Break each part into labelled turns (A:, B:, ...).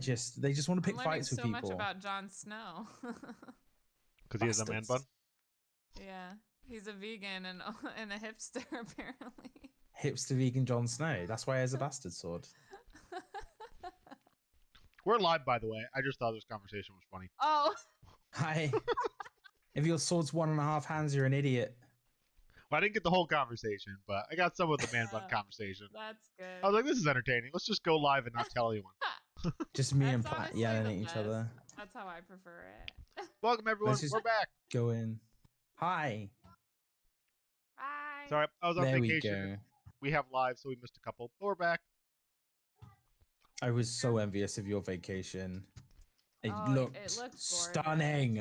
A: they just want to pick fights with
B: so
A: people.
B: much about Jon Snow.
C: Because he has a man bun.
B: Yeah, he's a vegan and a hipster apparently.
A: Hipster vegan Jon Snow. That's why he has a bastard sword.
C: We're live, by the way. I just thought this conversation was funny.
B: Oh.
A: Hi. If your sword's 1.5 hands, you're an idiot.
C: Well, I didn't get the whole conversation, but I got some of the man bun conversation.
B: That's good.
C: I was like, this is entertaining. Let's just go live and not tell anyone.
A: Just me
B: That's
A: and Platt
B: honestly
A: yelling
B: the
A: at each
B: best.
A: other.
B: That's how I prefer it.
C: Welcome, everyone.
A: Let's just
C: We're back.
A: go in. Hi.
B: Hi.
C: Sorry, I was on
A: There we
C: vacation.
A: go.
C: We have live, so we missed a couple. But we're back.
A: I was so envious of your vacation. It
B: Oh,
A: looked
B: it looked gorgeous.
A: stunning.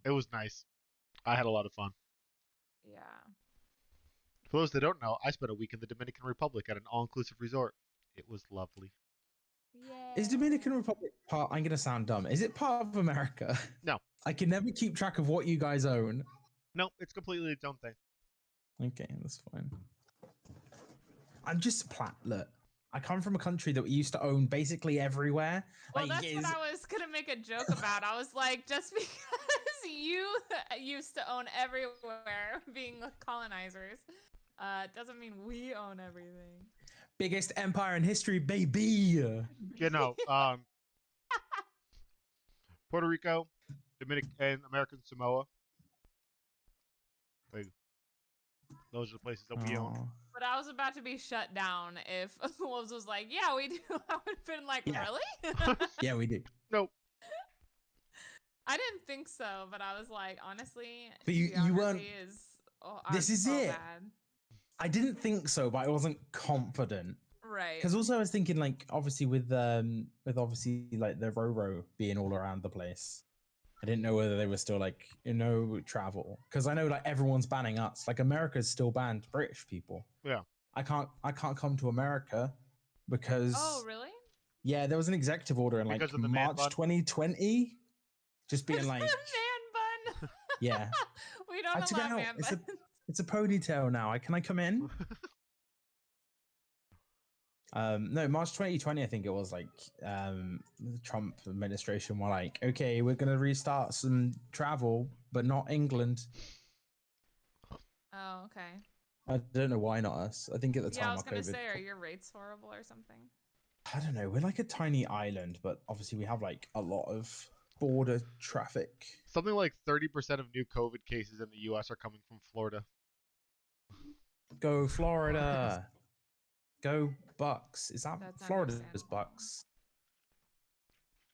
C: It was nice. I had a lot of fun.
B: Yeah.
C: For those that don't know, I spent a week in the Dominican Republic at an all-inclusive resort. It was lovely.
B: Yeah.
A: Is Dominican Republic part? I'm gonna sound dumb. Is it part of America?
C: No.
A: I can never keep track of what you guys own.
C: No, it's completely its own thing.
A: Okay, that's fine. I'm just Platt. Look, I come from a country that we used to own basically everywhere.
B: Well,
A: Like,
B: that's what I was gonna make a joke about. I was like, just because you used to own everywhere, being colonizers, doesn't mean we own everything.
A: Biggest empire in history, baby.
C: You know, Puerto Rico, Dominican, and American Samoa. Those are the places that we own.
A: Aw.
B: But I was about to be shut down if Wolves was like, yeah, we do. I would have been like,
A: Yeah.
B: really?
A: Yeah, we do.
C: Nope.
B: I didn't think so, but I was like, honestly,
A: But you weren't. This is
B: so
A: it.
B: bad.
A: I didn't think so, but I wasn't confident.
B: Right.
A: Because also I was thinking, like, obviously with obviously like the Roro being all around the place, I didn't know whether they were still like, travel. Because I know like everyone's banning us. Like America's still banned British people.
C: Yeah.
A: I can't come to America because.
B: Oh really?
A: Yeah, there was an executive order in like
C: Because of the man
A: March
C: bun?
A: 2020, just being like,
B: man bun.
A: yeah,
B: We don't
A: I took it
B: allow
A: out.
B: man buns.
A: It's a ponytail now. Can I come in? No, March 2020, I think it was like the Trump administration were like, okay, we're gonna restart some travel, but not England.
B: Oh, okay.
A: I don't know why not us. I think at the time
B: Yeah, I was
A: our
B: gonna
A: COVID.
B: say, are your rates horrible or something?
A: I don't know. We're like a tiny island, but obviously we have like a lot of border traffic.
C: Something like 30% of new COVID cases in the U.S. are coming from Florida.
A: Go Florida. Go Bucks. Is that
B: That's
A: Florida's
B: understandable.
A: Bucks?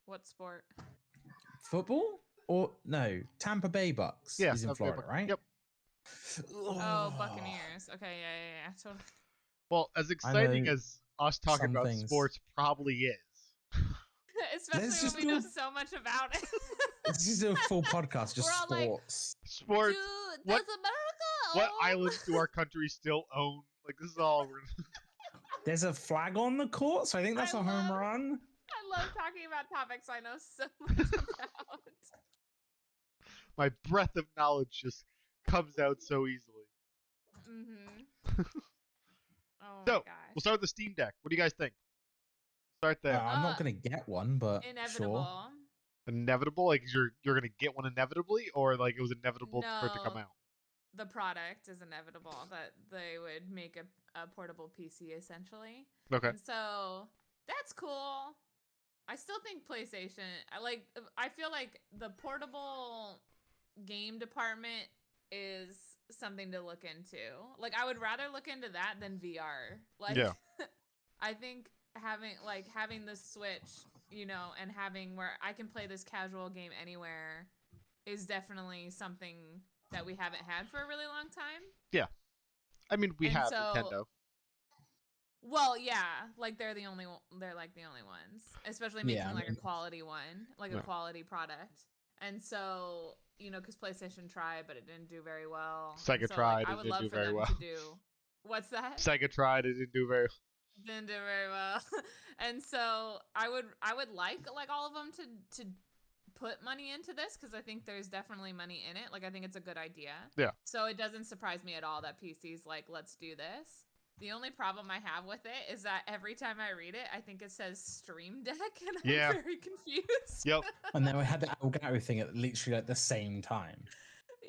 B: What sport?
A: Football? Or no, Tampa Bay Bucks
C: Yeah,
A: is in
C: Tampa Bay
A: Florida,
C: Bucks.
A: right?
C: Yep.
B: Oh, Buccaneers. Okay, yeah, totally.
C: Well, as exciting
A: know
C: as us talking
A: some
C: about
A: things.
C: sports probably is.
B: Especially
A: Let's just
B: when we know
A: do-
B: so much about it.
A: This is a full podcast, just
B: We're all like,
A: sports.
C: Sports.
B: Dude,
C: What-
B: does America
C: What
B: own?
C: islands do our country still own? Like, this is all.
A: There's a flag on the court, so I think that's
B: I
A: a home
B: love-
A: run.
B: I love talking about topics I know so much about.
C: My breath of knowledge just comes out so easily.
B: Mm-hmm. Oh
C: So,
B: my gosh.
C: We'll start with the Steam Deck. What do you guys think? Start there.
A: I'm not gonna get one, but
B: Inevitable.
A: sure.
C: Inevitable? Like you're gonna get one inevitably, or like it was inevitable for it to come
B: No.
C: out?
B: The product is inevitable that they would make a portable PC essentially.
C: Okay.
B: And so that's cool. I still think PlayStation. I feel like the portable game department is something to look into. Like I would rather look into that than VR. Like
C: Yeah.
B: I think having the Switch, and having where I can play this casual game anywhere is definitely something that we haven't had for a really long time.
C: I mean, we
B: And
C: have
B: so-
C: Nintendo.
B: Well, yeah, like they're like the only ones, especially making
A: Yeah, I
B: like a
A: mean-
B: quality one, like
C: Yeah.
B: a quality product. And so, because PlayStation tried, but it didn't do very well.
C: Sega
B: And so,
C: tried,
B: I
C: it
B: would
C: didn't
B: love
C: do
B: for
C: very
B: them
C: well.
B: to do. What's that?
C: Sega tried, it didn't do very.
B: Didn't do very well. And so I would like all of them to put money into this because I think there's definitely money in it. Like I think it's a good idea.
C: Yeah.
B: So it doesn't surprise me at all that PC's like, let's do this. The only problem I have with it is that every time I read it, I think it says Stream Deck, and
C: Yeah.
B: I'm very confused.
C: Yep.
A: And then we had the Elgato thing at literally like the same time,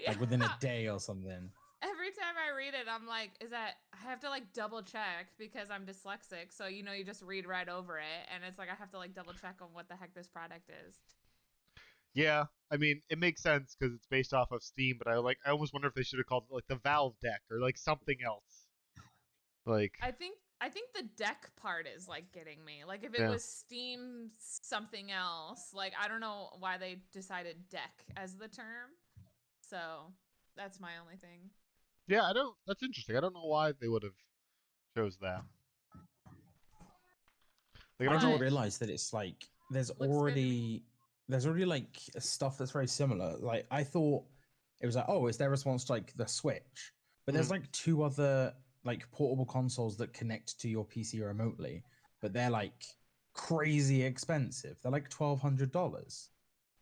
A: like within a day or something.
B: Every time I read it, I'm like, is that I have to like double check because I'm dyslexic. So, you just read right over it. And it's like I have to like double check on what the heck this product is.
C: Yeah, I mean, it makes sense because it's based off of Steam, but I almost wonder if they should have called it like the Valve deck or like something else. Like,
B: I think the deck part is like getting me. Like if it
C: Yeah.
B: was Steam something else, like I don't know why they decided deck as the term. So that's my only thing.
C: yeah, that's interesting. I don't know why they would have chose that. Like, I
A: I
C: don't
A: didn't
C: know.
B: But-
A: realize that it's like there's
B: Looks good to me.
A: already like stuff that's very similar. Like I thought it was like, oh, it's their response to like the Switch, but there's
C: Mhm.
A: like two other like portable consoles that connect to your PC remotely, but they're like crazy expensive. They're like $1,200,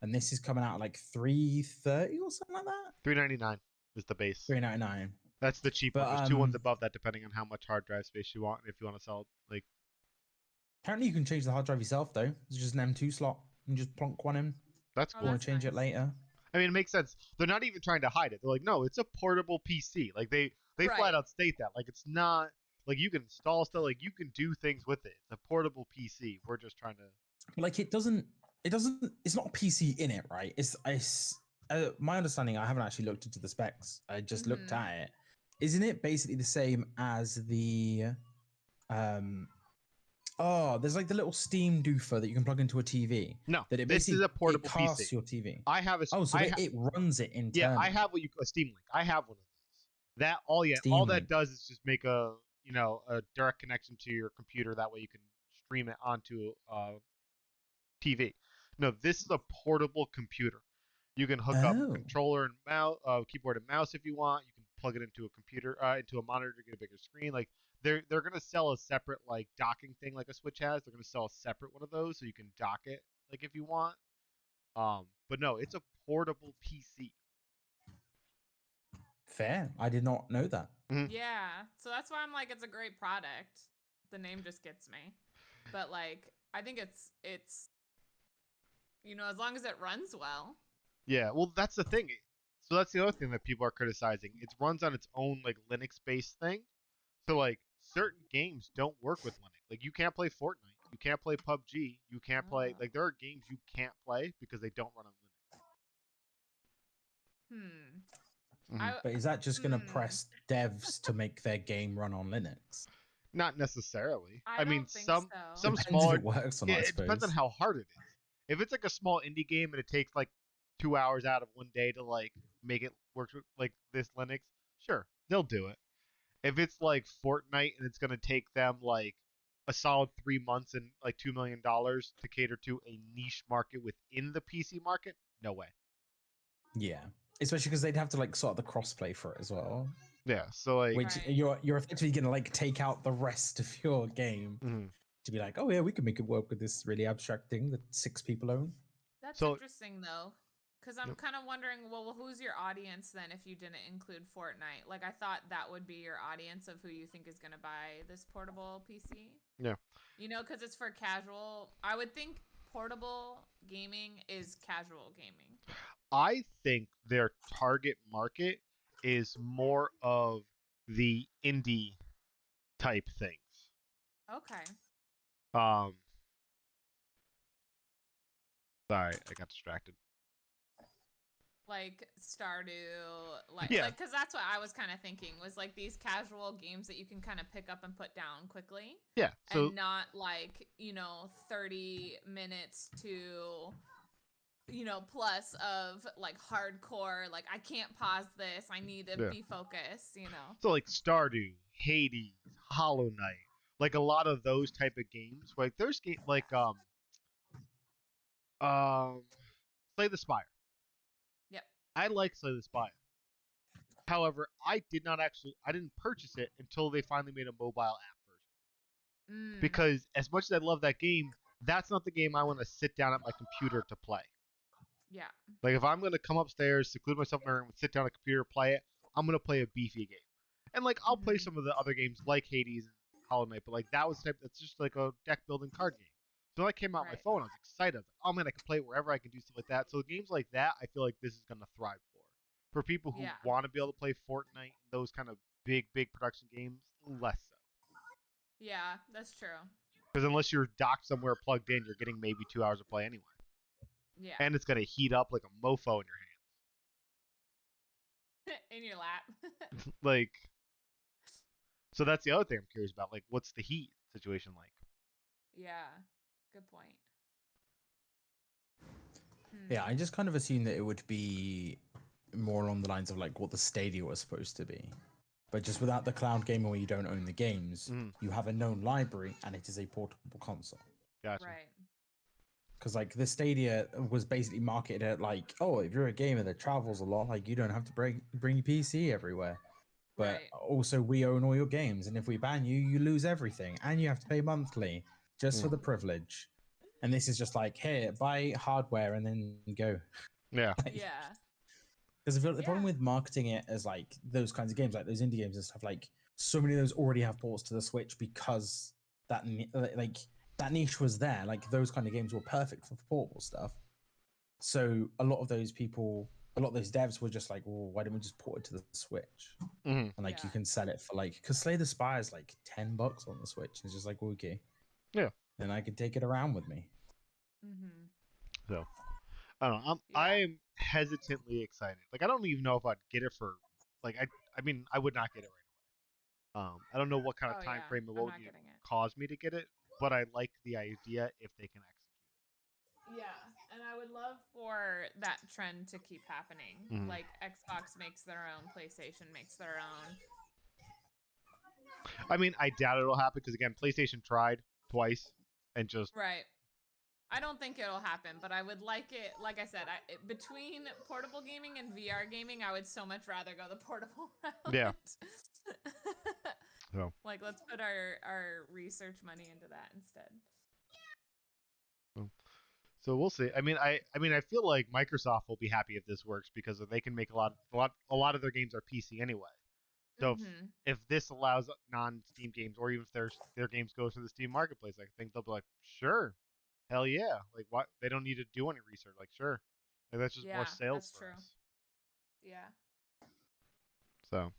A: and this is coming out at like $330 or something like that.
C: $399 is the base.
A: $399.
C: That's the cheap
A: But
C: one. There's two ones above that depending on how much hard drive space you want. If you want to sell like,
A: apparently you can change the hard drive yourself though. It's just an M2 slot. You can just plonk one in.
C: that's
B: Oh,
C: cool.
A: Want
B: that's
A: to change it
B: nice.
A: later?
C: I mean, it makes sense. They're not even trying to hide it. They're like, no, it's a portable PC. Like they
B: Right.
C: flat out state that. Like it's not like you can install stuff. Like you can do things with it. It's a portable PC. We're just trying to.
A: Like it doesn't it's not a PC in it, right? My understanding, I haven't actually looked into the specs, I just looked
B: Mhm.
A: at it. Isn't it basically the same as the there's like the little Steam doofer that you can plug into a TV,
C: No,
A: that it
C: this is
A: basically
C: a portable
A: it casts
C: PC.
A: your TV.
C: I have a.
A: Oh, so
C: I ha-
A: it runs it internally.
C: yeah, I have what you call a Steam Link. I have one of those. That all
A: Steam
C: that
A: Link.
C: does is just make a direct connection to your computer. That way you can stream it onto TV. No, this is a portable computer. You can hook up
A: Oh.
C: controller and mouse, keyboard and mouse if you want. You can plug it into a computer, into a monitor to get a bigger screen. Like they're gonna sell a separate like docking thing like a Switch has. They're gonna sell a separate one of those so you can dock it like if you want. But no, it's a portable PC.
A: Fair. I did not know that.
B: Yeah. So that's why I'm like, it's a great product. The name just gets me. But like, I think it's as long as it runs well.
C: Yeah, well, that's the thing. So that's the other thing that people are criticizing. It runs on its own like Linux-based thing. So like certain games don't work with Linux. Like you can't play Fortnite, you can't play PUBG, you can't play
B: Oh.
C: like there are games you can't play because they don't run on Linux. Mhm.
A: But is that just going to
B: Hmm.
A: press devs to make their game run on Linux?
C: Not necessarily.
B: I
C: mean,
B: don't think
C: some
B: so.
C: some
A: Depends
C: smaller
A: if it works or not,
C: yeah,
A: I
C: it depends on
A: suppose.
C: how hard it is. If it's like a small indie game and it takes like 2 hours out of one day to like make it work with like this Linux, sure, they'll do it. If it's like Fortnite and it's gonna take them like a solid 3 months and like $2 million to cater to a niche market within the PC market, no way.
A: Yeah, especially because they'd have to like sort of the crossplay for it as well,
C: Yeah, so like
A: which
B: Right.
A: you're effectively going to like take out the rest of your game
C: mhm.
A: to be like, oh yeah, we can make it work with this really abstract thing that 6 people own.
B: That's
C: So-
B: interesting though. Because I'm
C: Yep.
B: kind of wondering, well, who's your audience then if you didn't include Fortnite? Like, I thought that would be your audience of who you think is going to buy this portable PC.
C: Yeah.
B: Because it's for casual. I would think portable gaming is casual gaming.
C: I think their target market is more of the indie type things.
B: Okay.
C: Sorry, I got distracted.
B: Like Stardew, like,
C: Yeah.
B: because that's what I was kind of thinking was like these casual games that you can kind of pick up and put down quickly.
C: Yeah, so
B: And not like 30 minutes to plus of like hardcore, like I can't pause this, I need to
C: Yeah.
B: be focused.
C: so like Stardew, Hades, Hollow Knight, like a lot of those type of games. Like there's game like Slay the Spire.
B: Yep.
C: I like Slay the Spire. However, I didn't purchase it until they finally made a mobile app version. Because as much as I love that game, that's not the game I want to sit down at my computer to play.
B: Yeah.
C: Like if I'm gonna come upstairs, seclude myself in my room, and sit down at a computer, play it, I'm gonna play a beefy game. And like I'll play
B: Mhm.
C: some of the other games like Hades and Hollow Knight, but like that's just like a deck building card game. So when that came out on my
B: Right.
C: phone, I was excited. I was like, oh man, I can play it wherever, I can do stuff like that. So games like that, I feel like this is gonna thrive for. For people who
B: Yeah.
C: want to be able to play Fortnite and those kind of big production games, less so.
B: Yeah, that's true.
C: Because unless you're docked somewhere plugged in, you're getting maybe 2 hours of play anyway.
B: Yeah.
C: And it's gonna heat up like a mofo in your
B: In your lap.
C: hands. Like, so that's the other thing I'm curious about. Like, what's the heat situation like?
B: Yeah. Good point.
A: Yeah,
B: Hmm.
A: I just kind of assumed that it would be more along the lines of like what the Stadia was supposed to be. But just without the cloud gaming where you don't own the games,
C: Mhm.
A: you have a known library and it is a portable console.
C: Gotcha.
B: Right.
A: Because like the Stadia was basically marketed at like, oh, if you're a gamer that travels a lot, like you don't have to bring your PC everywhere. But
B: Right.
A: also we own all your games, and if we ban you, you lose everything, and you have to pay monthly just for
C: Mm.
A: the privilege. And this is just like, here, buy hardware and then go.
C: Yeah.
B: Yeah.
A: Because the problem
B: Yeah.
A: with marketing it as like those kinds of games, like those indie games and stuff, like so many of those already have ports to the Switch because like that niche was there. Like those kind of games were perfect for portable stuff. So a lot of those people, a lot of those devs were just like, well, why don't we just port it to the Switch?
C: Mhm.
A: And like you
B: Yeah.
A: can sell it for like, because Slay the Spire is like $10 on the Switch. It's just like, okay,
C: Yeah.
A: then I can take it around with me.
B: Mhm.
C: So I don't know.
B: Yeah.
C: I'm hesitantly excited. Like I don't even know if I'd get it for like I mean I would not get it right away. I don't know what kind of
B: Oh
C: time
B: yeah.
C: frame it
B: I'm
C: will
B: not getting it.
C: cause me to get it, but I like the idea if they can execute
B: Yeah, and I would love for that trend to keep happening.
C: it. Mhm.
B: Like Xbox makes their own, PlayStation makes their own.
C: I mean, I doubt it'll happen because again, PlayStation tried twice and just
B: Right. I don't think it'll happen, but I would like it. Like I said, between portable gaming and VR gaming, I would so much rather go the portable
C: yeah.
B: route.
C: So
B: Like, let's put our research money into that instead.
C: so we'll see. I feel like Microsoft will be happy if this works because they can make a lot of their games are PC anyway. So
B: Mm-hmm.
C: if this allows non-Steam games, or even if their games go to the Steam marketplace, I think they'll be like, sure, hell yeah. Like what? They don't need to do any research. Like sure, like that's just more
B: Yeah,
C: sales
B: that's
C: for
B: true.
C: us.
B: Yeah.
C: So,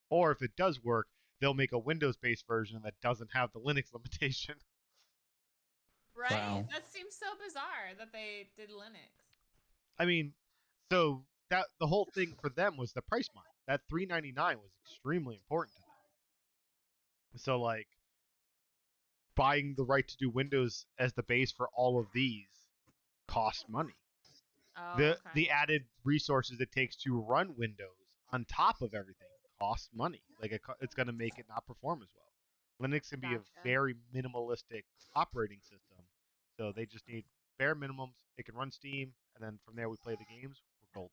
C: or if it does work, they'll make a Windows-based version that doesn't have the Linux limitation.
B: Right?
A: Wow.
B: That seems so bizarre that they did Linux.
C: I mean, so that the whole thing for them was the price point. That $3.99 was extremely important to them. So like buying the right to do Windows as the base for all of these costs money.
B: Oh,
C: The added resources it takes to run Windows on top of everything costs money. Like it's going to make it not perform as well. Linux can be a
B: Gotcha.
C: very minimalistic operating system, so they just need bare minimums. It can run Steam, and then from there we play the games. We're golden.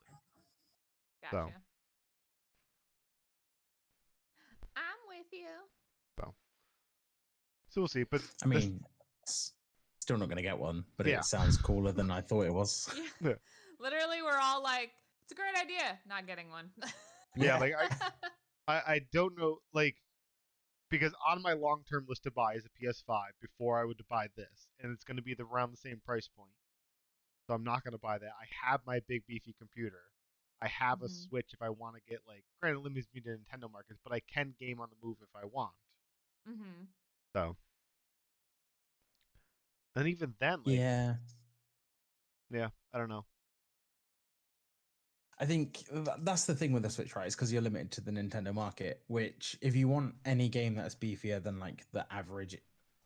B: Gotcha.
C: So,
B: I'm with you.
C: so, so we'll see. But
A: I mean, still not going to get one, but
C: yeah,
A: it sounds cooler than I thought it was.
B: Yeah.
C: yeah,
B: Literally, we're all like, it's a great idea. Not getting one.
C: yeah. Like I don't know, like because on my long term list to buy is a PS5 before I would buy this, and it's going to be around the same price point. So I'm not going to buy that. I have my big beefy computer. I have a
B: Mhm.
C: Switch if I want to get like granted it limits me to Nintendo markets, but I can game on the move if I want.
B: Mhm.
C: So and even then, like
A: Yeah.
C: yeah, I don't know.
A: I think that's the thing with the Switch, right? Is because you're limited to the Nintendo market, which if you want any game that's beefier than like the average,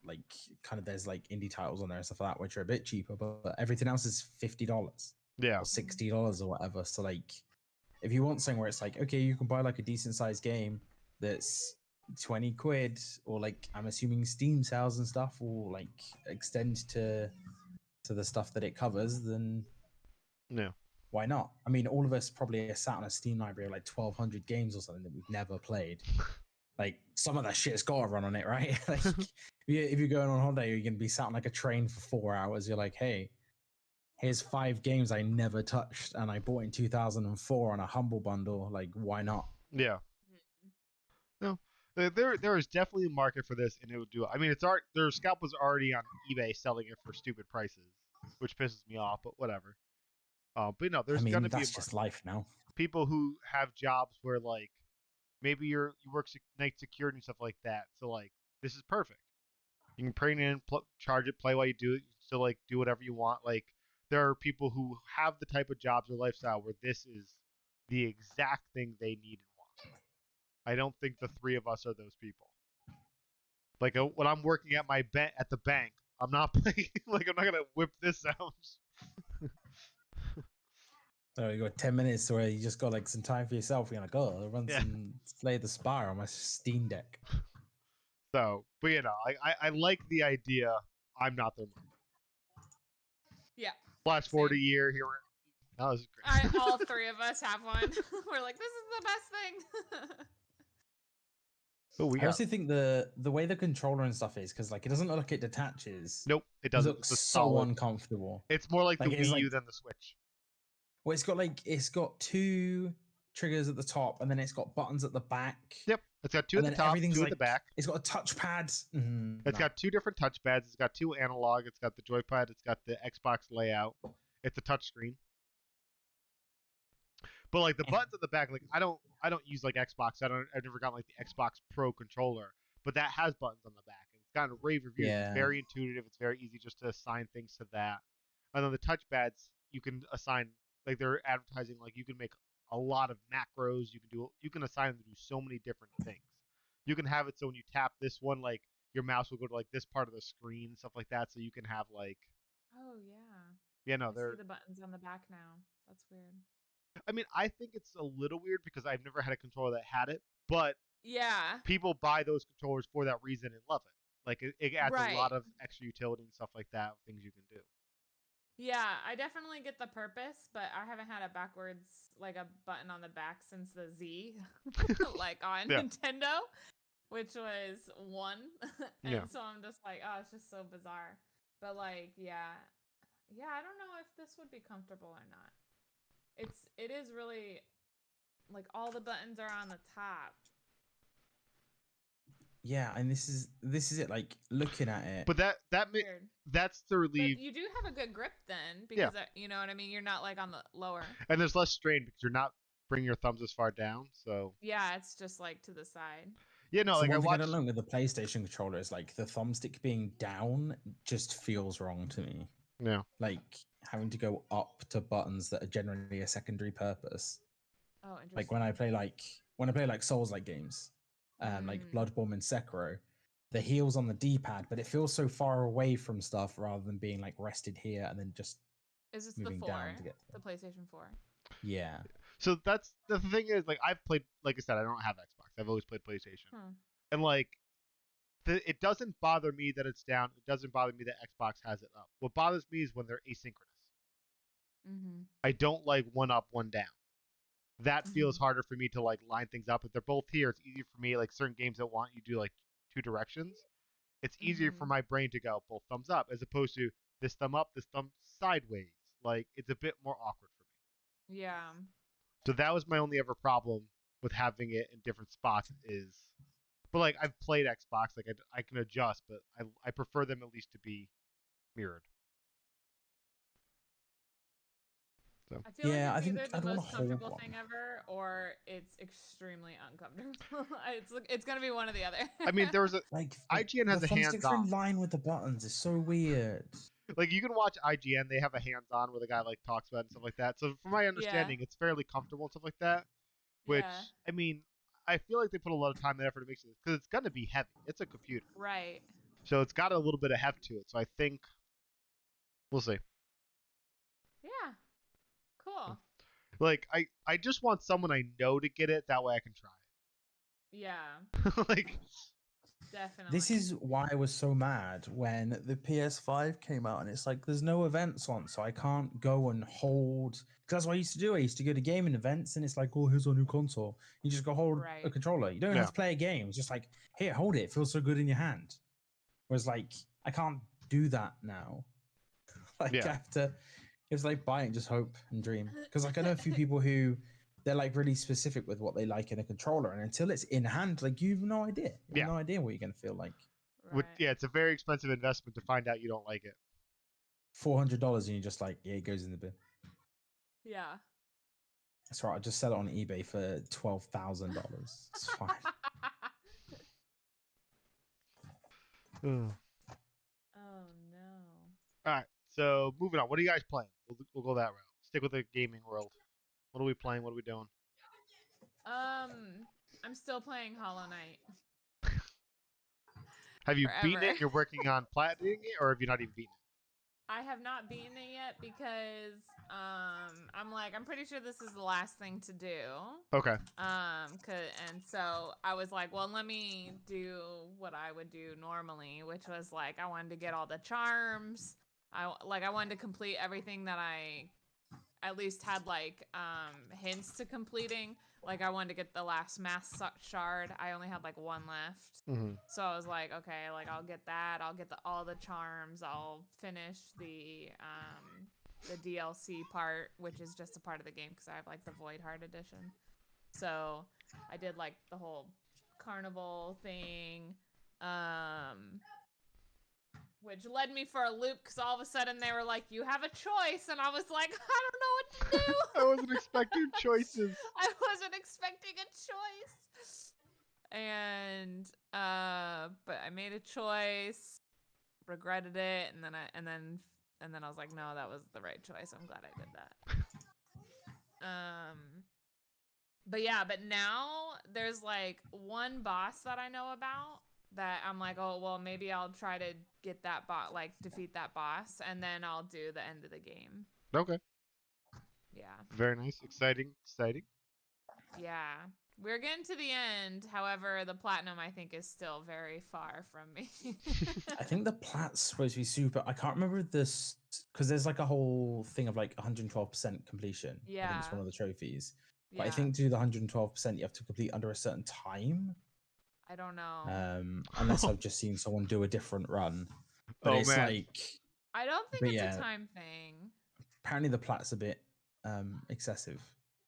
A: like kind of there's like indie titles on there and stuff like that, which are a bit cheaper, but everything else is $50
C: Yeah,
A: or $60 or whatever. So like if you want something where it's like, okay, you can buy like a decent sized game that's 20 quid, or like I'm assuming Steam sales and stuff will like extend to the stuff that it covers, then
C: yeah,
A: why not? I mean, all of us probably are sat on a Steam library of like 1,200 games or something that we've never played. Like some of that shit's got to run on it, right? Like if you're going on holiday, you're going to be sat on like a train for 4 hours. You're like, hey, here's 5 games I never touched and I bought in 2004 on a humble bundle. Like, why not?
C: yeah.
B: Mhm.
C: No, there is definitely a market for this, and it would do. I mean, it's art. Their scalp was already on eBay selling it for stupid prices, which pisses me off. But whatever. But no,
A: I
C: there's
A: mean,
C: gonna be a
A: that's
C: market.
A: just life now.
C: People who have jobs where like maybe you work night security and stuff like that. So like this is perfect. You can bring it in, charge it, play while you do it. You can still like do whatever you want. Like there are people who have the type of jobs or lifestyle where this is the exact thing they need and want. I don't think the three of us are those people. Like when I'm working at at the bank, I'm not playing. Like I'm not gonna whip this out.
A: So you got 10 minutes where you just got like some time for yourself. You're like, oh, I'll run
C: Yeah.
A: some Slay the Spire on my Steam Deck.
C: So, but you know, I like the idea. I'm not their mom.
B: Yeah.
C: Flash forward a
B: Same.
C: year here. That was great.
B: All three of us have one. We're like, this is the best thing.
C: Oh, we
A: I
C: got.
A: also think the way the controller and stuff is, because like it doesn't look like it detaches.
C: Nope, it
A: It
C: doesn't.
A: looks
C: It's a
A: so
C: solid.
A: uncomfortable.
C: It's more like the
A: Like, it's
C: Wii U
A: like-
C: than the Switch.
A: Well, it's got two triggers at the top, and then it's got buttons at the back.
C: Yep, it's got two
A: And
C: at the
A: then
C: top,
A: everything's
C: two at
A: like
C: the back.
A: It's got a touchpad.
C: It's got two different touchpads. It's got two analog. It's got the joypad. It's got the Xbox layout. It's a touchscreen. But like the buttons at the back, like I don't use like Xbox. I've never gotten like the Xbox Pro controller, but that has buttons on the back, and it's gotten rave reviews.
A: Yeah.
C: It's very intuitive. It's very easy just to assign things to that. And then the touchpads, you can assign like they're advertising like you can make a lot of macros. You can assign them to do so many different things. You can have it so when you tap this one, like your mouse will go to like this part of the screen, stuff like that. So you can have like
B: Oh yeah.
C: no,
B: I
C: they're.
B: see the buttons on the back now. That's weird.
C: I mean, I think it's a little weird because I've never had a controller that had it, but
B: Yeah.
C: people buy those controllers for that reason and love it. Like it adds a lot
B: Right.
C: of extra utility and stuff like that, things you can do.
B: Yeah, I definitely get the purpose, but I haven't had a backwards like a button on the back since the Z, like on
C: Yeah.
B: Nintendo, which was one, and
C: Yeah.
B: so I'm just like, oh, it's just so bizarre. But like, yeah, I don't know if this would be comfortable or not. It is really like all the buttons are on the top.
A: Yeah, and this is it. Like looking at it,
C: But
B: Weird.
C: that's to
B: But
C: relieve,
B: you do have a good grip then,
C: Yeah.
B: because you know what I mean. You're not like on the lower.
C: and there's less strain because you're not bringing your thumbs as far down. So
B: Yeah, it's just like to the side.
C: yeah, no,
A: so
C: like
A: one
C: I
A: thing I
C: watched.
A: don't like with the PlayStation controller is like the thumbstick being down just feels wrong to me.
C: Yeah,
A: Like having to go up to buttons that are generally a secondary purpose.
B: Oh, interesting.
A: Like when I play like Souls-like games, like Bloodborne and Sekiro, the heel's on the D-pad, but it feels so far away from stuff rather than being like rested here and then just
B: Is this the
A: moving
B: 4?
A: down to get
B: The PlayStation 4?
A: yeah.
C: so that's the thing is like I've played, like I said, I don't have Xbox. I've always played PlayStation, and like it doesn't bother me that it's down. It doesn't bother me that Xbox has it up. What bothers me is when they're asynchronous.
B: Mm-hmm.
C: I don't like one up, one down. That feels harder for me to like line things up. If they're both here, it's easier for me. Like certain games that want you to do like two directions, it's easier for my brain to go both thumbs up as opposed to this thumb up, this thumb sideways. Like it's a bit more awkward for me.
B: Yeah.
C: So that was my only ever problem with having it in different spots is, but like I've played Xbox, like I can adjust, but I prefer them at least to be mirrored. So
B: I feel
A: Yeah, I
B: like it's
A: think
B: either
A: I'd
B: the
A: wanna
B: most
A: hold
B: comfortable
A: one.
B: thing ever, or it's extremely uncomfortable. It's gonna be one or the other.
C: I mean, there was a
A: Like
C: IGN has
A: the
C: a
A: thumbsticks are
C: hands-on.
A: in line with the buttons. It's so weird.
C: Like you can watch IGN, they have a hands-on where the guy like talks about it and stuff like that. So from my understanding, it's fairly comfortable and stuff like that. Which
B: Yeah.
C: I mean, I feel like they put a lot of time and effort to make sure because it's gonna be heavy. It's a computer,
B: Right.
C: so it's got a little bit of heft to it. So I think we'll see.
B: Yeah. Cool.
C: Like I just want someone I know to get it. That way I can try
B: Yeah.
C: it. Like
B: Definitely.
A: This is why I was so mad when the PS5 came out, and it's like there's no events on, so I can't go and hold. Because that's what I used to do. I used to go to gaming events, and it's like, oh, here's our new console. You just go hold a
B: Right.
A: controller. You don't
C: Yeah.
A: have to play a game. It's just like, here, hold it. It feels so good in your hand. Whereas like I can't do that now. Like
C: Yeah.
A: I have to. It's like buy it and just hope and dream. Because like I know a few people who they're like really specific with what they like in a controller, and until it's in hand, like you have no idea. You
C: Yeah.
A: have no idea what you're gonna feel like.
B: Right.
C: Yeah, it's a very expensive investment to find out you don't like it.
A: $400, and you're just like, yeah, it goes in the bin.
B: Yeah.
A: That's right. I just sell it on eBay for $12,000. It's fine.
C: All
B: Oh no.
C: right, so moving on. What are you guys playing? We'll go that route. Stick with the gaming world. What are we playing? What are we doing?
B: I'm still playing Hollow Knight.
C: Have you beaten
B: Forever.
C: it? You're working on platining it, or have you not even beaten
B: I have not beaten it yet because I'm pretty sure this is the last thing to do.
C: it? Okay.
B: And so I was like, well, let me do what I would do normally, which was like I wanted to get all the charms. I wanted to complete everything that I at least had like hints to completing. Like I wanted to get the last mass shard. I only had like one left.
C: Mm-hmm.
B: So I was like, okay, like I'll get that. I'll get all the charms. I'll finish the DLC part, which is just a part of the game because I have like the Void Heart edition. So I did like the whole carnival thing, which led me for a loop because all of a sudden they were like, you have a choice, and I was like, I don't know what to do.
C: I wasn't expecting choices.
B: I wasn't expecting a choice. And but I made a choice, regretted it, and then I was like, no, that was the right choice. I'm glad I did that. But yeah, but now there's like one boss that I know about that I'm like, oh well, maybe I'll try to get that bot, like defeat that boss, and then I'll do the end of the game.
C: Okay.
B: Yeah.
C: Very nice. Exciting.
B: Yeah. We're getting to the end. However, the platinum I think is still very far from me.
A: I think the plat's supposed to be super. I can't remember this because there's like a whole thing of like 112% completion. I think it's one
B: Yeah.
A: of the trophies. But
B: Yeah.
A: I think to do the 112%, you have to complete under a certain time.
B: I don't know.
A: Unless I've just seen someone do a different run. But
C: Oh,
A: it's
C: man.
A: like,
B: I don't think
A: but
B: it's
A: yeah,
B: a time thing.
A: apparently the plat's a bit excessive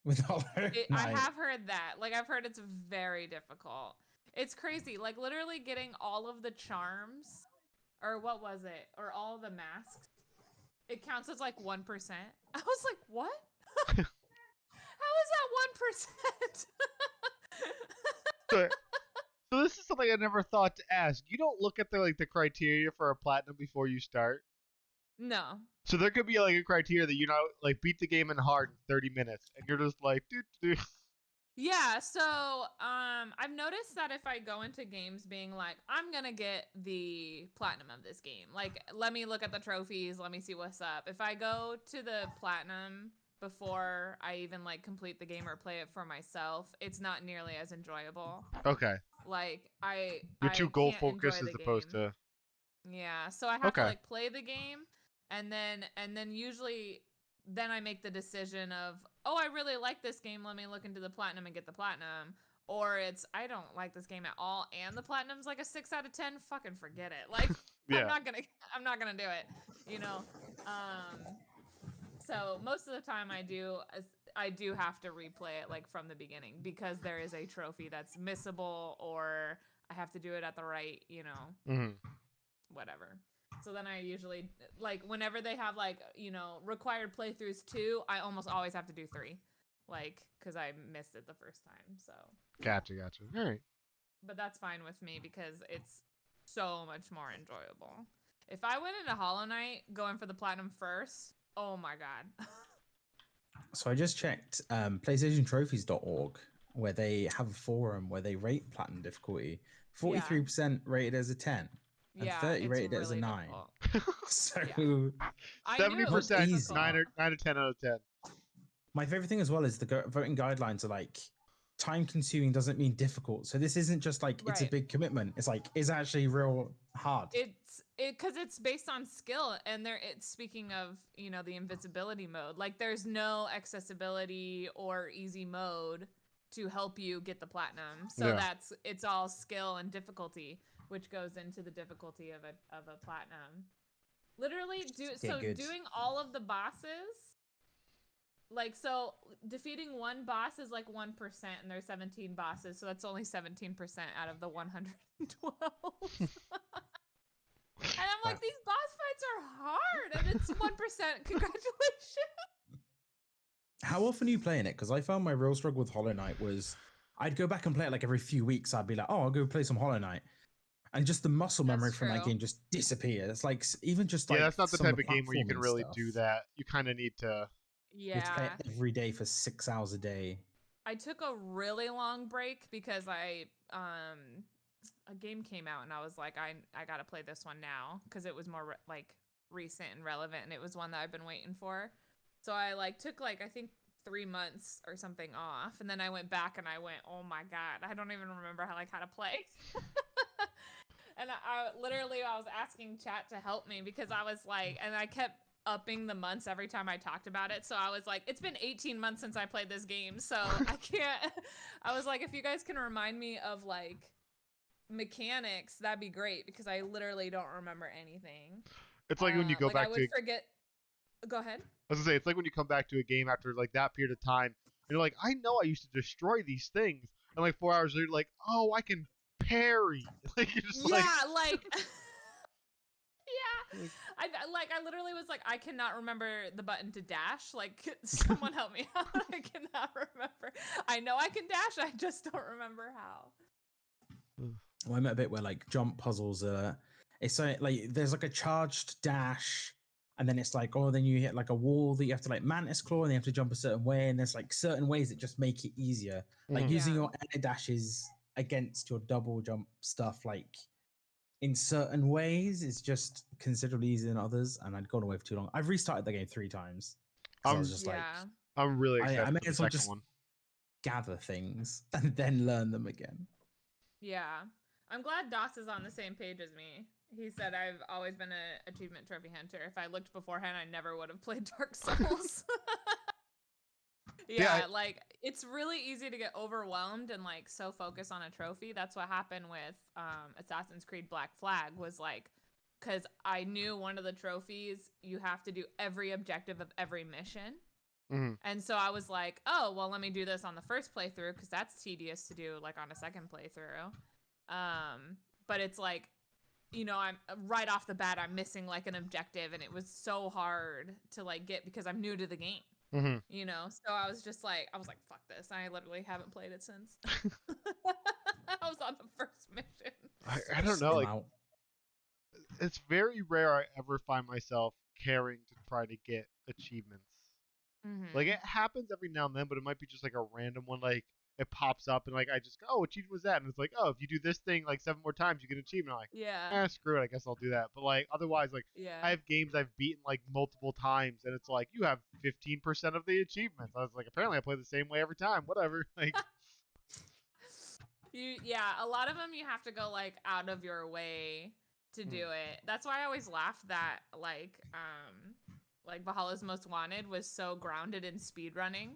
A: with Hollow
B: I
A: Knight.
B: have heard that. Like I've heard it's very difficult. It's crazy. Like literally getting all of the charms, or what was it? Or all the masks. It counts as like 1%. I was like, what? How is that 1%?
C: So this is something I never thought to ask. You don't look at the criteria for a platinum before you start.
B: No.
C: So there could be like a criteria that like beat the game in hard in 30 minutes, and you're just like, dude.
B: Yeah, so I've noticed that if I go into games being like, I'm gonna get the platinum of this game, like let me look at the trophies, let me see what's up. If I go to the platinum before I even like complete the game or play it for myself, it's not nearly as enjoyable.
C: Okay.
B: Like
C: You're
B: I
C: too goal
B: can't enjoy
C: focused
B: the
C: as opposed
B: game.
C: to.
B: Yeah, so I have to
C: Okay.
B: like play the game and then usually then I make the decision of, oh, I really like this game, let me look into the platinum and get the platinum. Or it's, I don't like this game at all and the platinum's like a 6 out of 10, fucking forget it. Like
C: Yeah.
B: I'm not gonna do it, you know. So most of the time I do have to replay it like from the beginning because there is a trophy that's missable, or I have to do it at the right, you know.
C: Mm-hmm.
B: Whatever. So then I usually, like, whenever they have, like, you know, required playthroughs 2, I almost always have to do 3. Like, because I missed it the first time, so.
C: Gotcha. All right.
B: But that's fine with me because it's so much more enjoyable. If I went into Hollow Knight going for the platinum first, oh my god.
A: So I just checked PlayStationTrophies.org, where they have a forum where they rate platinum difficulty. 43% rated as a 10. And
B: Yeah,
A: 30
B: it's
A: rated as a
B: really
A: 9.
B: difficult.
A: So
B: Yeah. I knew it was
C: 70%,
B: difficult.
C: 9 to 10 out of 10.
A: my favorite thing as well is the voting guidelines are like time consuming doesn't mean difficult. So this isn't just like it's a
B: Right.
A: big commitment. It's like it's actually real hard.
B: Because it's based on skill, and it's speaking of, you know, the invisibility mode. Like there's no accessibility or easy mode to help you get the platinum. So
C: Yeah.
B: it's all skill and difficulty, which goes into the difficulty of a platinum. Literally
A: Get good.
B: doing all of the bosses like, so defeating one boss is like 1%, and there's 17 bosses, so that's only 17% out of the 112. And I'm like, these boss fights are hard, and it's 1%. Congratulations.
A: How often are you playing it? Because I found my real struggle with Hollow Knight was I'd go back and play it like every few weeks. I'd be like, oh, I'll go play some Hollow Knight. And just the muscle memory
B: That's
A: from that
B: true.
A: game just disappears. It's like even just
C: Yeah,
A: like
C: that's not the
A: some
C: type
A: the
C: of game where you can
A: platforming
C: really
A: stuff.
C: do that. You kind of need to.
A: You have to play
B: Yeah.
A: it every day for 6 hours a day.
B: I took a really long break because a game came out and I was like, I gotta play this one now because it was more like recent and relevant, and it was one that I've been waiting for. So I like took like I think 3 months or something off, and then I went back and I went, oh my god, I don't even remember how to play. And I literally I was asking chat to help me because I was like, and I kept upping the months every time I talked about it. So I was like, it's been 18 months since I played this game, so I can't. I was like, if you guys can remind me of like mechanics, that'd be great because I literally don't remember anything.
C: It's like when you go
B: Like I
C: back
B: would
C: to.
B: forget. Go ahead.
C: I was gonna say it's like when you come back to a game after like that period of time, and you're like, I know I used to destroy these things, and like 4 hours later, you're like, oh, I can parry. Like you're just
B: Yeah,
C: like.
B: yeah.
C: Like,
B: I literally was like, I cannot remember the button to dash. Like, someone help me out. I cannot remember. I know I can dash. I just don't remember how.
A: Well, I'm at a bit where like jump puzzles are. It's like there's like a charged dash, and then it's like, oh, then you hit like a wall that you have to like mantis claw, and you have to jump a certain way, and there's like certain ways that just make it easier. Like using
B: Yeah.
A: your air dashes against your double jump stuff, like in certain ways, is just considerably easier than others. And I'd gone away for too long. I've restarted the game 3 times because I was just like,
B: Yeah.
C: I'm really
A: I
C: excited
A: may
C: for the
A: as well
C: second
A: just
C: one.
A: gather things and then learn them again.
B: Yeah. I'm glad Doss is on the same page as me. He said I've always been a achievement trophy hunter. If I looked beforehand, I never would have played Dark Souls. Yeah, like it's really easy to get overwhelmed and like so focused on a trophy. That's what happened with Assassin's Creed Black Flag was like cuz I knew one of the trophies you have to do every objective of every mission.
C: Mm-hmm.
B: And so I was like, "Oh, well let me do this on the first playthrough cuz that's tedious to do like on a second playthrough." But it's like I'm right off the bat I'm missing like an objective, and it was so hard to like get because I'm new to the game.
C: Mm-hmm.
B: So I was like, fuck this. I literally haven't played it since. I was on the first mission.
C: I don't know. Like, it's very rare I ever find myself caring to try to get achievements.
B: Mm-hmm.
C: Like, it happens every now and then, but it might be just like a random one. Like, it pops up and like I just go, oh, what achievement was that? And it's like, oh, if you do this thing like 7 more times, you get an achievement. I'm like,
B: Yeah.
C: screw it. I guess I'll do that. But like, otherwise, like,
B: Yeah.
C: I have games I've beaten like multiple times, and it's like you have 15% of the achievements. I was like, apparently I play the same way every time. Whatever. Like,
B: a lot of them you have to go like out of your way to do it. That's why I always laugh that like Valhalla's Most Wanted was so grounded in speedrunning.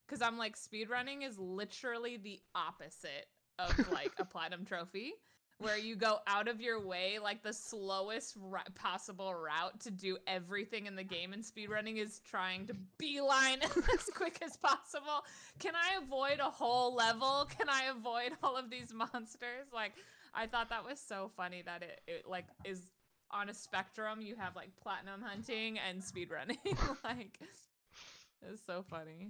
B: Because I'm like, speedrunning is literally the opposite of like a platinum trophy, where you go out of your way, like the slowest possible route to do everything in the game. And speedrunning is trying to beeline as quick as possible. Can I avoid a whole level? Can I avoid all of these monsters? Like, I thought that was so funny that it like is on a spectrum. You have like platinum hunting and speedrunning. Like, it's so funny.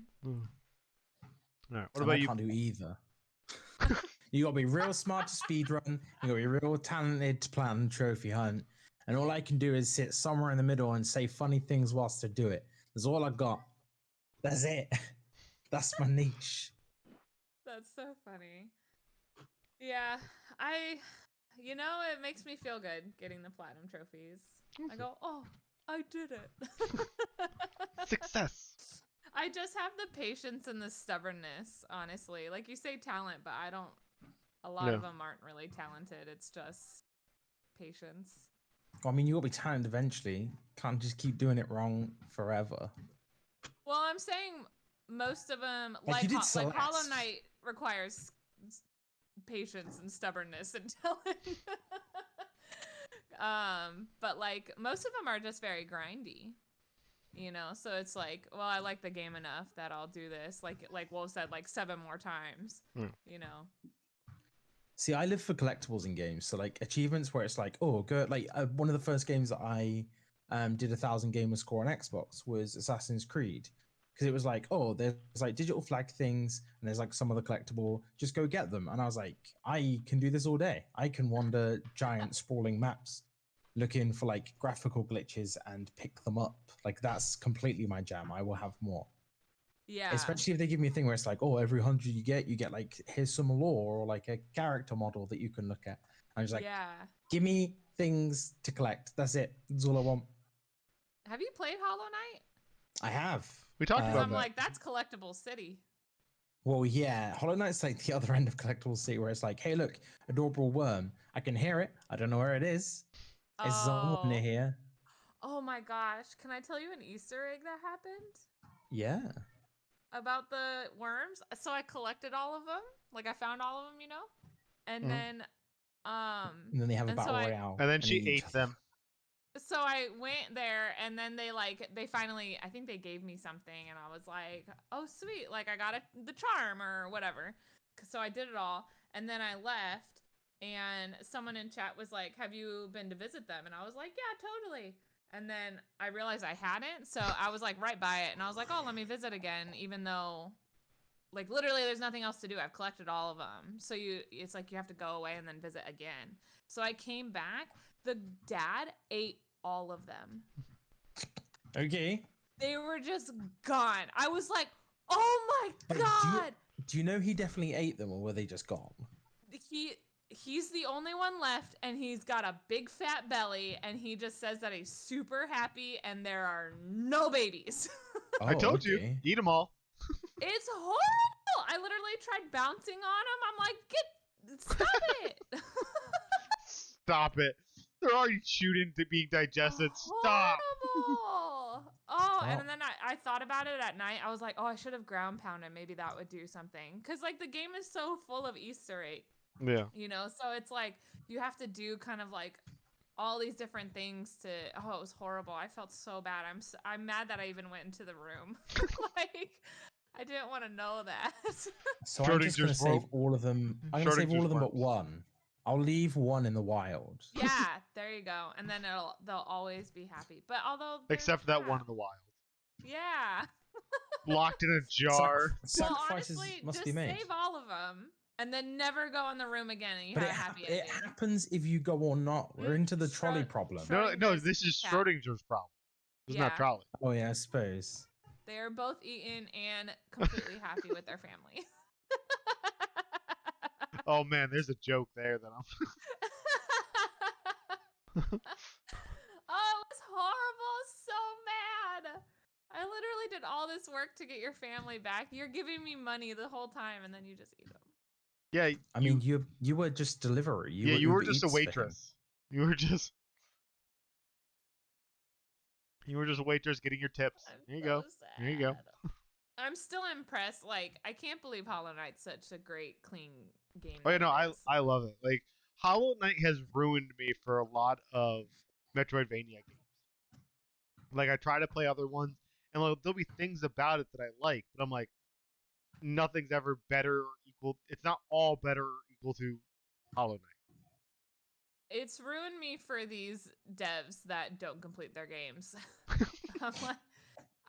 C: Right. What about
A: I
C: you?
A: can't do either. You gotta be real smart to speedrun. You gotta be real talented to plan trophy hunt. And all I can do is sit somewhere in the middle and say funny things whilst I do it. That's all I got. That's it. That's my niche.
B: That's so funny. Yeah, it makes me feel good getting the platinum trophies. I go, oh, I did it.
C: Success.
B: I just have the patience and the stubbornness, honestly. Like you say talent, but a lot of them aren't really talented. It's just patience.
A: Well, I mean, you gotta be talented eventually. Can't just keep doing it wrong forever.
B: Well, I'm saying most of them,
A: Like
B: like Hollow Knight requires patience and stubbornness and talent. But like most of them are just very grindy. You know, so it's like, well, I like the game enough that I'll do this. Like Wolf said, like 7 more times. You know.
A: See, I live for collectibles in games. So like achievements where it's like, oh, go like one of the first games that I did 1,000 gamer score on Xbox was Assassin's Creed. Because it was like, oh, there's like digital flag things and there's like some other collectible, just go get them. And I was like, I can do this all day. I can wander giant sprawling maps looking for like graphical glitches and pick them up. Like that's completely my jam. I will have more.
B: Yeah.
A: Especially if they give me a thing where it's like, oh, every 100 you get like, here's some lore or like a character model that you can look at. I'm just like,
B: yeah.
A: give me things to collect. That's it. That's all I want.
B: Have you played Hollow Knight?
A: I have.
C: We talked about
B: I'm
C: that.
B: like, that's collectible city.
A: Well, yeah. Hollow Knight's like the other end of collectible city where it's like, hey, look, adorable worm. I can hear it. I don't know where it is. Is someone near here?
B: Oh my gosh. Can I tell you an Easter egg that happened?
A: Yeah.
B: About the worms? So I collected all of them. Like I found all of them, you know? And then
A: And then they have a
B: and
A: battle
B: so
A: royale.
C: And then
A: and
C: she
A: eat each
C: ate
A: other.
C: them.
B: So I went there and then they finally, I think they gave me something and I was like, oh sweet, like I got the charm or whatever. So I did it all and then I left and someone in chat was like, have you been to visit them? And I was like, yeah, totally. And then I realized I hadn't, so I was like right by it and I was like, oh, let me visit again, even though like literally there's nothing else to do. I've collected all of them. So it's like you have to go away and then visit again. So I came back. The dad ate all of them.
A: Okay.
B: They were just gone. I was like, oh my
A: Like,
B: god.
A: Do you know he definitely ate them or were they just gone?
B: He's the only one left and he's got a big fat belly and he just says that he's super happy and there are no babies.
A: Oh,
C: I told you,
A: okay.
C: eat them all.
B: It's horrible. I literally tried bouncing on him. I'm like, stop it.
C: Stop it. They're already shooting to being digested. Stop.
B: Horrible. Oh, and
A: Well.
B: then I thought about it at night. I was like, oh, I should have ground pounded. Maybe that would do something. Because, like, the game is so full of Easter eggs.
C: Yeah.
B: You know? So it's like, you have to do kind of like all these different things to. Oh, it was horrible. I felt so bad. I'm mad that I even went into the room. Like, I didn't want to know that.
A: So I'm just going to
C: Schrodinger's
A: save
C: rope.
A: all of them. I'm going to save all
C: Schrodinger's
A: of them but
C: worms.
A: one. I'll leave one in the wild.
B: Yeah, there you go. And then they'll always be happy. But although
C: Except that one in the wild.
B: Yeah.
C: Locked in a jar.
A: Sacrifices
B: well, honestly,
A: must
B: just
A: be made.
B: save all of them and then never go in the room again and you
A: But
B: have a happy
A: it
B: ending.
A: happens if you go or not. We're into the trolley
B: Schrod-
A: problem.
C: No,
B: Schrodinger's
C: this is
B: cat.
C: Schrodinger's problem. It's
B: Yeah.
C: not trolley.
A: Oh yeah, I suppose.
B: They are both eaten and completely happy with their family.
C: Oh man, there's a joke there that I'm.
B: Oh, it was horrible. So mad. I literally did all this work to get your family back. You're giving me money the whole time and then you just eat them.
C: Yeah.
A: I mean, you were just delivery.
C: You were just a
A: Uber Eats for him.
C: waitress. You were just. You were just a waitress getting your tips. Here you go.
B: Sad.
C: Here you go.
B: I'm still impressed. Like, I can't believe Hollow Knight's such a great, clean game.
C: Oh yeah,
B: that
C: no,
B: it is.
C: I love it. Like Hollow Knight has ruined me for a lot of Metroidvania games. Like I try to play other ones, and like, there'll be things about it that I like, but I'm like, nothing's ever better or equal. It's not all better or equal to Hollow Knight.
B: It's ruined me for these devs that don't complete their games.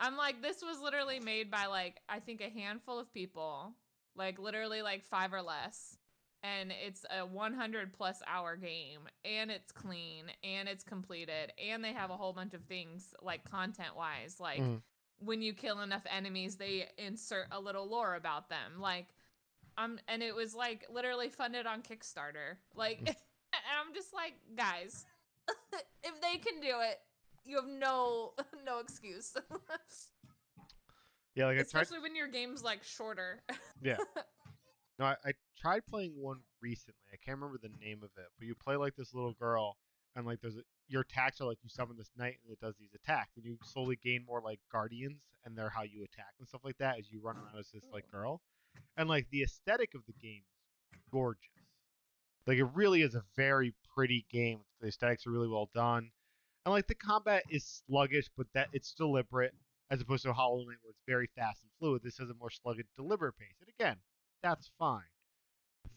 B: I'm like, this was literally made by like, I think a handful of people, like literally like 5 or less. And it's a 100+ hour game and it's clean and it's completed and they have a whole bunch of things like content wise, like when you kill enough enemies, they insert a little lore about them. Like, and it was like literally funded on Kickstarter. Like, and I'm just like, guys, if they can do it, you have no excuse.
C: Yeah, like
B: especially when your game's like shorter.
C: Yeah. No, I tried playing one recently. I can't remember the name of it, but you play like this little girl, and like your attacks are like you summon this knight and it does these attacks, and you slowly gain more like guardians, and they're how you attack and stuff like that as you run around as this like girl, and like the aesthetic of the game is gorgeous. Like it really is a very pretty game. The aesthetics are really well done. And like the combat is sluggish, but that it's deliberate, as opposed to Hollow Knight where it's very fast and fluid. This has a more sluggish, deliberate pace. And again, that's fine.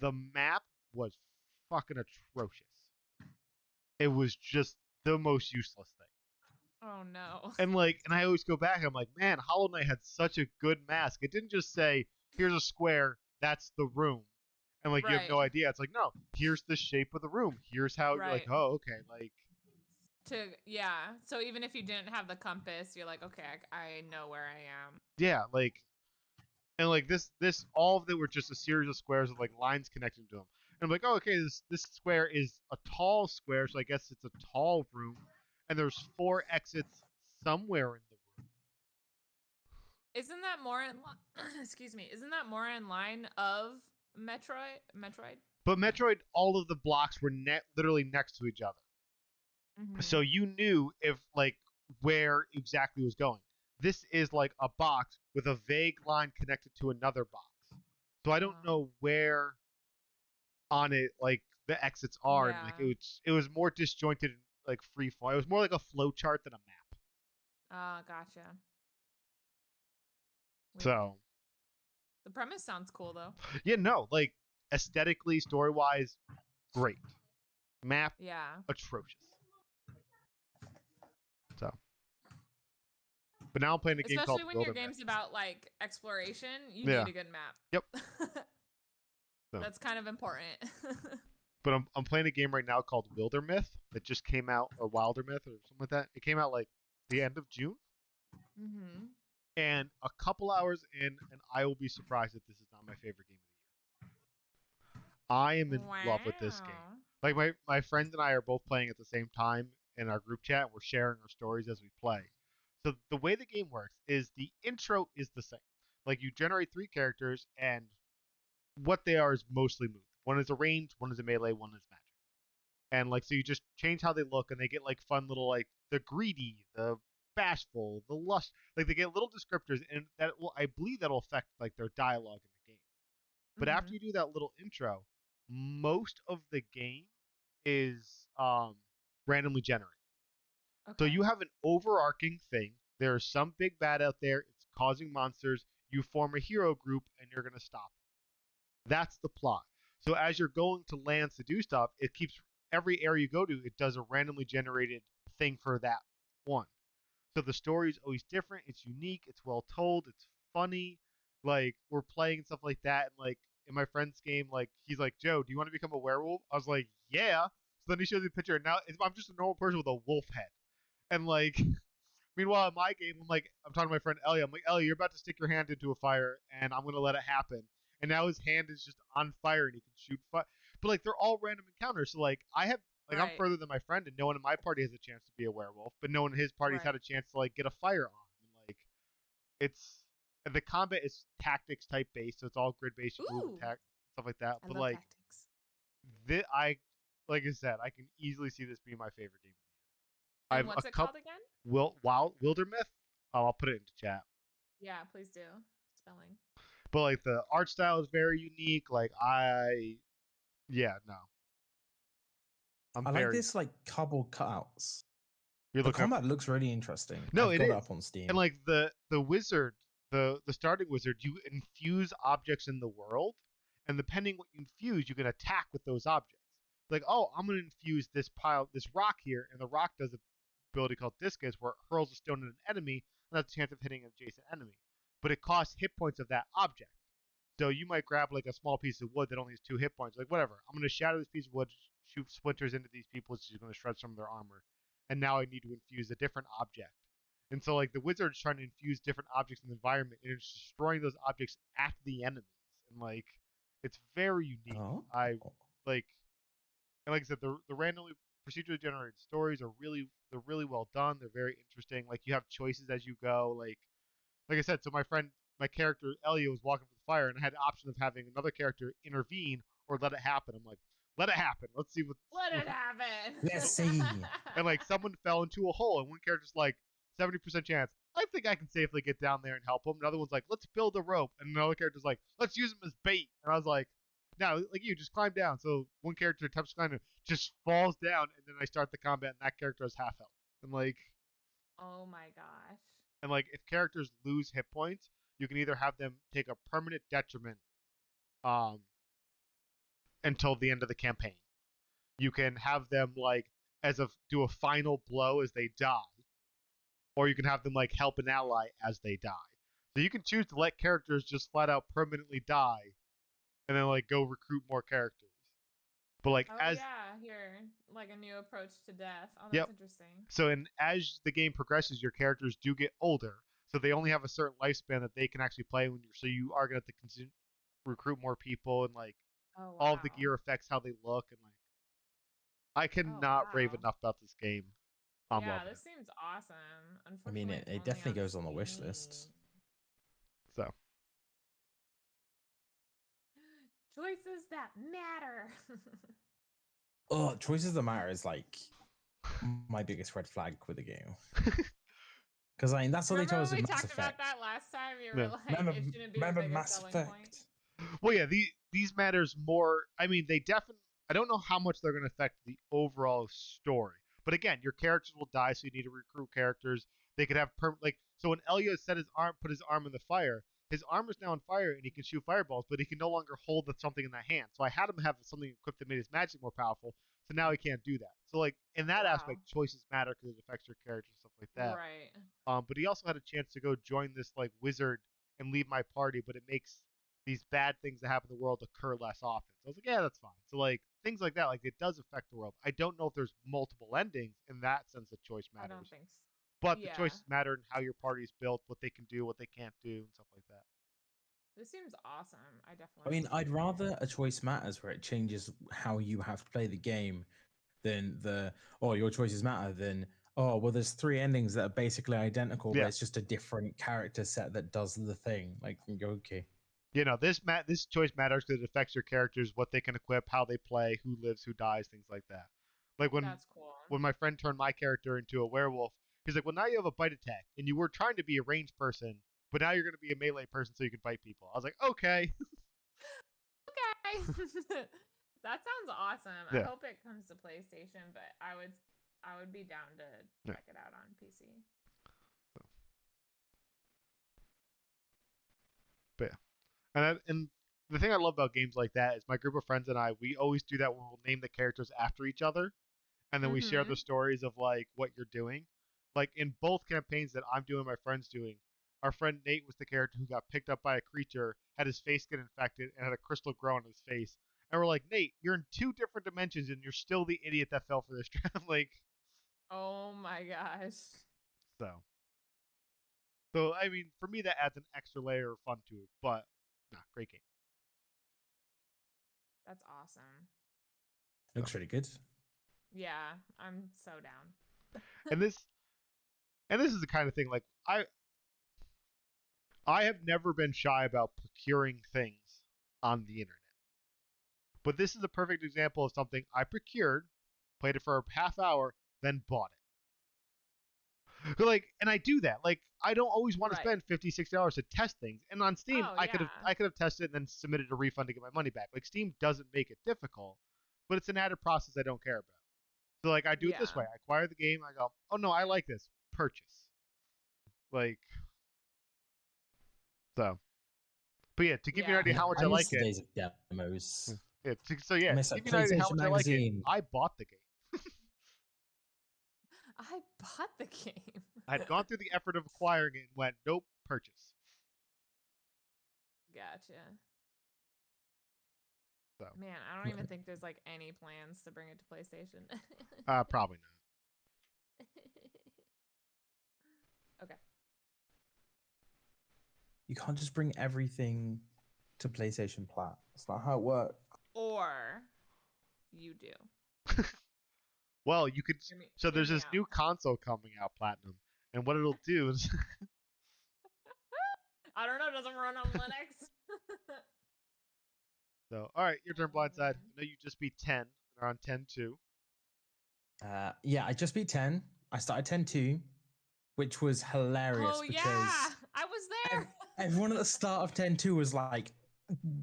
C: The map was fucking atrocious. It was just the most useless thing.
B: Oh no.
C: And I always go back. I'm like, man, Hollow Knight had such a good mask. It didn't just say, "Here's a square, that's the room," and like you have no
B: Right.
C: idea. It's like, no, here's the shape of the room. Here's how you're like,
B: Right.
C: oh, okay, like
B: So even if you didn't have the compass, you're like, okay, I know where I am.
C: yeah, like and like this all of them were just a series of squares with like lines connecting to them. And I'm like, oh, okay, this square is a tall square, so I guess it's a tall room, and there's 4 exits somewhere in the room.
B: Isn't that more in excuse me? Isn't that more in line of Metroid?
C: But Metroid, all of the blocks were literally next to each other.
B: Mm-hmm.
C: So you knew if like where exactly it was going. This is like a box with a vague line connected to another box. So I don't know where on it like the exits are, and like
B: Yeah.
C: it was more disjointed and like free fall. It was more like a flow chart than a map.
B: Gotcha. Weird.
C: So
B: The premise sounds cool though.
C: yeah, no, like aesthetically, story wise, great. Map,
B: Yeah.
C: atrocious. So, but now I'm playing a game called
B: Especially when your
C: Wilderness.
B: game's about like exploration, you
C: Yeah.
B: need a good map.
C: Yep. So.
B: That's kind of important.
C: But I'm playing a game right now called Wildermyth that just came out, or Wildermyth, or something like that. It came out like the end of June.
B: Mm-hmm.
C: And a couple hours in, and I will be surprised if this is not my favorite game of the year. I am in love with this game. Like my friends and I are both playing at the same time in our group chat. We're sharing our stories as we play. So the way the game works is the intro is the same. Like you generate 3 characters, and what they are is mostly moved. One is a ranged, one is a melee, one is magic. And like so you just change how they look, and they get like fun little like the greedy, the bashful, the lust. Like they get little descriptors, and that will I believe that'll affect like their dialogue in the game. But after you do that little intro, most of the game is randomly generated.
B: Okay.
C: So you have an overarching thing. There's some big bad out there. It's causing monsters. You form a hero group, and you're gonna stop it. That's the plot. So as you're going to lands to do stuff, it keeps every area you go to, it does a randomly generated thing for that one. So the story is always different. It's unique. It's well told. It's funny. Like we're playing and stuff like that, and like in my friend's game, like he's like, Joe, do you want to become a werewolf? I was like, yeah. So then he shows me a picture, and now I'm just a normal person with a wolf head, and like. Meanwhile, in my game, I'm talking to my friend Ellie. I'm like, Ellie, you're about to stick your hand into a fire, and I'm gonna let it happen. And now his hand is just on fire, and he can shoot fire. But like, they're all random encounters. So like, I'm further than my friend, and no one in my party has a chance to be a werewolf, but no one in his party's had a chance to like get a fire on. And like, and the combat is tactics type based, so it's all grid based, you move attack stuff like that.
B: I
C: but
B: love
C: like,
B: tactics.
C: like I said, I can easily see this being my favorite game.
B: And what's it called again?
C: Wildermyth. I'll put it into chat.
B: Yeah, please do. Spelling.
C: But like the art style is very unique. Like no.
A: I like this like couple cutouts. The combat looks really interesting.
C: No,
A: I've got it up on Steam.
C: And like the wizard, the starting wizard, you infuse objects in the world, and depending what you infuse, you can attack with those objects. Like, oh, I'm gonna infuse this rock here, and the rock does a ability called Discus, where it hurls a stone at an enemy, and that's a chance of hitting an adjacent enemy. But it costs hit points of that object. So you might grab like a small piece of wood that only has 2 hit points. Like whatever, I'm gonna shatter this piece of wood, shoot splinters into these people, which is gonna shred some of their armor. And now I need to infuse a different object. And so like the wizard is trying to infuse different objects in the environment, and it's destroying those objects at the enemies. And like it's very unique.
A: Oh.
C: And like I said, the randomly procedurally generated stories are they're really well done. They're very interesting. Like you have choices as you go. Like I said, so my character Elio was walking to the fire, and I had the option of having another character intervene or let it happen. I'm like, let it happen. Let's see what.
B: Let it happen.
A: Let's see.
C: And like someone fell into a hole, and one character's like 70% chance. I think I can safely get down there and help him. Another one's like, let's build a rope, and another character's like, let's use him as bait. And I was like, no, like you just climb down. So one character attempts to climb, just falls down, and then I start the combat, and that character has half health. and like
B: Oh my gosh.
C: if characters lose hit points, you can either have them take a permanent detriment um until the end of the campaign. You can have them like do a final blow as they die, or you can have them like help an ally as they die. So you can choose to let characters just flat out permanently die, and then like go recruit more characters. But like
B: Oh
C: as
B: yeah, here, like a new approach to death. Oh, that's
C: yep.
B: interesting.
C: So as the game progresses, your characters do get older, so they only have a certain lifespan that they can actually play when you're. So you are gonna have to recruit more people, and like
B: Oh
C: all of the
B: wow.
C: gear affects how they look, and like I
B: Oh
C: cannot rave
B: wow.
C: enough about this game. I'm
B: Yeah,
C: loving
B: this
C: it.
B: seems awesome.
A: I mean,
B: Unfortunately,
A: it,
B: it's
A: it
B: only
A: definitely
B: on
A: goes on the wish list.
B: Steam.
C: So
B: Choices that matter.
A: Oh, choices that matter is like my biggest red flag with the game. Because I mean, that's what they told
B: Remember
A: us
B: when
A: with
B: we
A: Mass
B: talked about
A: Effect.
B: that last time? You were
C: no.
B: like, it shouldn't be the
A: Remember
B: biggest
A: Mass
B: selling point.
A: Effect?
C: Well, yeah, these matters more. I mean, they definitely. I don't know how much they're going to affect the overall story, but again, your characters will die, so you need to recruit characters. They could have like so when Elio put his arm in the fire, his arm is now on fire and he can shoot fireballs, but he can no longer hold something in that hand. So I had him have something equipped that made his magic more powerful. So now he can't do that. So like in that
B: Wow.
C: aspect, choices matter because it affects your character and stuff like that.
B: Right.
C: But he also had a chance to go join this like wizard and leave my party, but it makes these bad things that happen in the world occur less often. So I was like, yeah, that's fine. So like things like that, like it does affect the world. I don't know if there's multiple endings in that sense that choice
B: I don't
C: matters.
B: think so.
C: But the
B: Yeah.
C: choices matter in how your party's built, what they can do, what they can't do, and stuff like that.
B: This seems awesome. I
A: I
B: definitely
A: mean,
B: want to
A: I'd
B: play
A: rather a choice matters where it changes how you have to play the game than your choices matter than well, there's 3 endings that are basically identical, but
C: Yeah.
A: it's just a different character set that does the thing. Like, you go, okay.
C: You know, this choice matters because it affects your characters, what they can equip, how they play, who lives, who dies, things like that. Like
B: That's cool.
C: when my friend turned my character into a werewolf, he's like, "Well, now you have a bite attack, and you were trying to be a ranged person, but now you're going to be a melee person so you can bite people." I was like, "Okay."
B: Okay. That sounds awesome. I
C: Yeah.
B: hope it comes to PlayStation, but I would be down to
C: Yeah.
B: check it out on PC.
C: But yeah. And the thing I love about games like that is my group of friends and I, we always do that where we'll name the characters after each other, and then we share the
B: Mhm.
C: stories of like what you're doing. Like in both campaigns that I'm doing, my friend's doing. Our friend Nate was the character who got picked up by a creature, had his face get infected, and had a crystal grow on his face. And we're like, Nate, you're in 2 different dimensions, and you're still the idiot that fell for this trap. Like,
B: Oh my gosh.
C: so. So I mean, for me, that adds an extra layer of fun to it. But nah, great game.
B: That's awesome.
A: Looks really good.
B: Yeah, I'm so down.
C: And this is the kind of thing like I have never been shy about procuring things on the internet. But this is a perfect example of something I procured, played it for a half hour, then bought it. Like, and I do that. Like, I don't always want to
B: Right.
C: spend $50, $60 to test things. And on Steam,
B: Oh
C: I
B: yeah.
C: could have tested and then submitted a refund to get my money back. Like, Steam doesn't make it difficult, but it's an added process I don't care about. So like, I do it this
B: Yeah.
C: way: I acquire the game, I go, oh no, I like this, purchase. Like, so. But yeah, to give you an
B: Yeah.
C: idea how much
A: I
C: I
A: miss
C: like
A: the
C: it.
A: days of demos.
C: Yeah, so
A: I
C: yeah,
A: miss
C: to
A: like
C: give you an idea how
A: PlayStation
C: much I like it,
A: Magazine.
C: I bought the game.
B: I bought the game.
C: I had gone through the effort of acquiring it and went, nope, purchase.
B: Gotcha.
C: So,
B: Man, I don't even think there's like any plans to bring it to PlayStation.
C: probably not.
B: Okay.
A: You can't just bring everything to PlayStation Plat. That's not how it works.
B: Or you do.
C: Well, you could. So
B: Hear
C: there's
B: me
C: this
B: out.
C: new console coming out, Platinum, and what it'll do is,
B: I don't know. Does it run on Linux?
C: so all right, your turn,
B: Oh,
C: Blindside. I
B: man.
C: know you just beat 10. They're on 10-2.
A: Yeah, I just beat 10. I started 10-2, which was hilarious
B: Oh yeah,
A: because
B: I was there.
A: everyone at the start of 10-2 was like,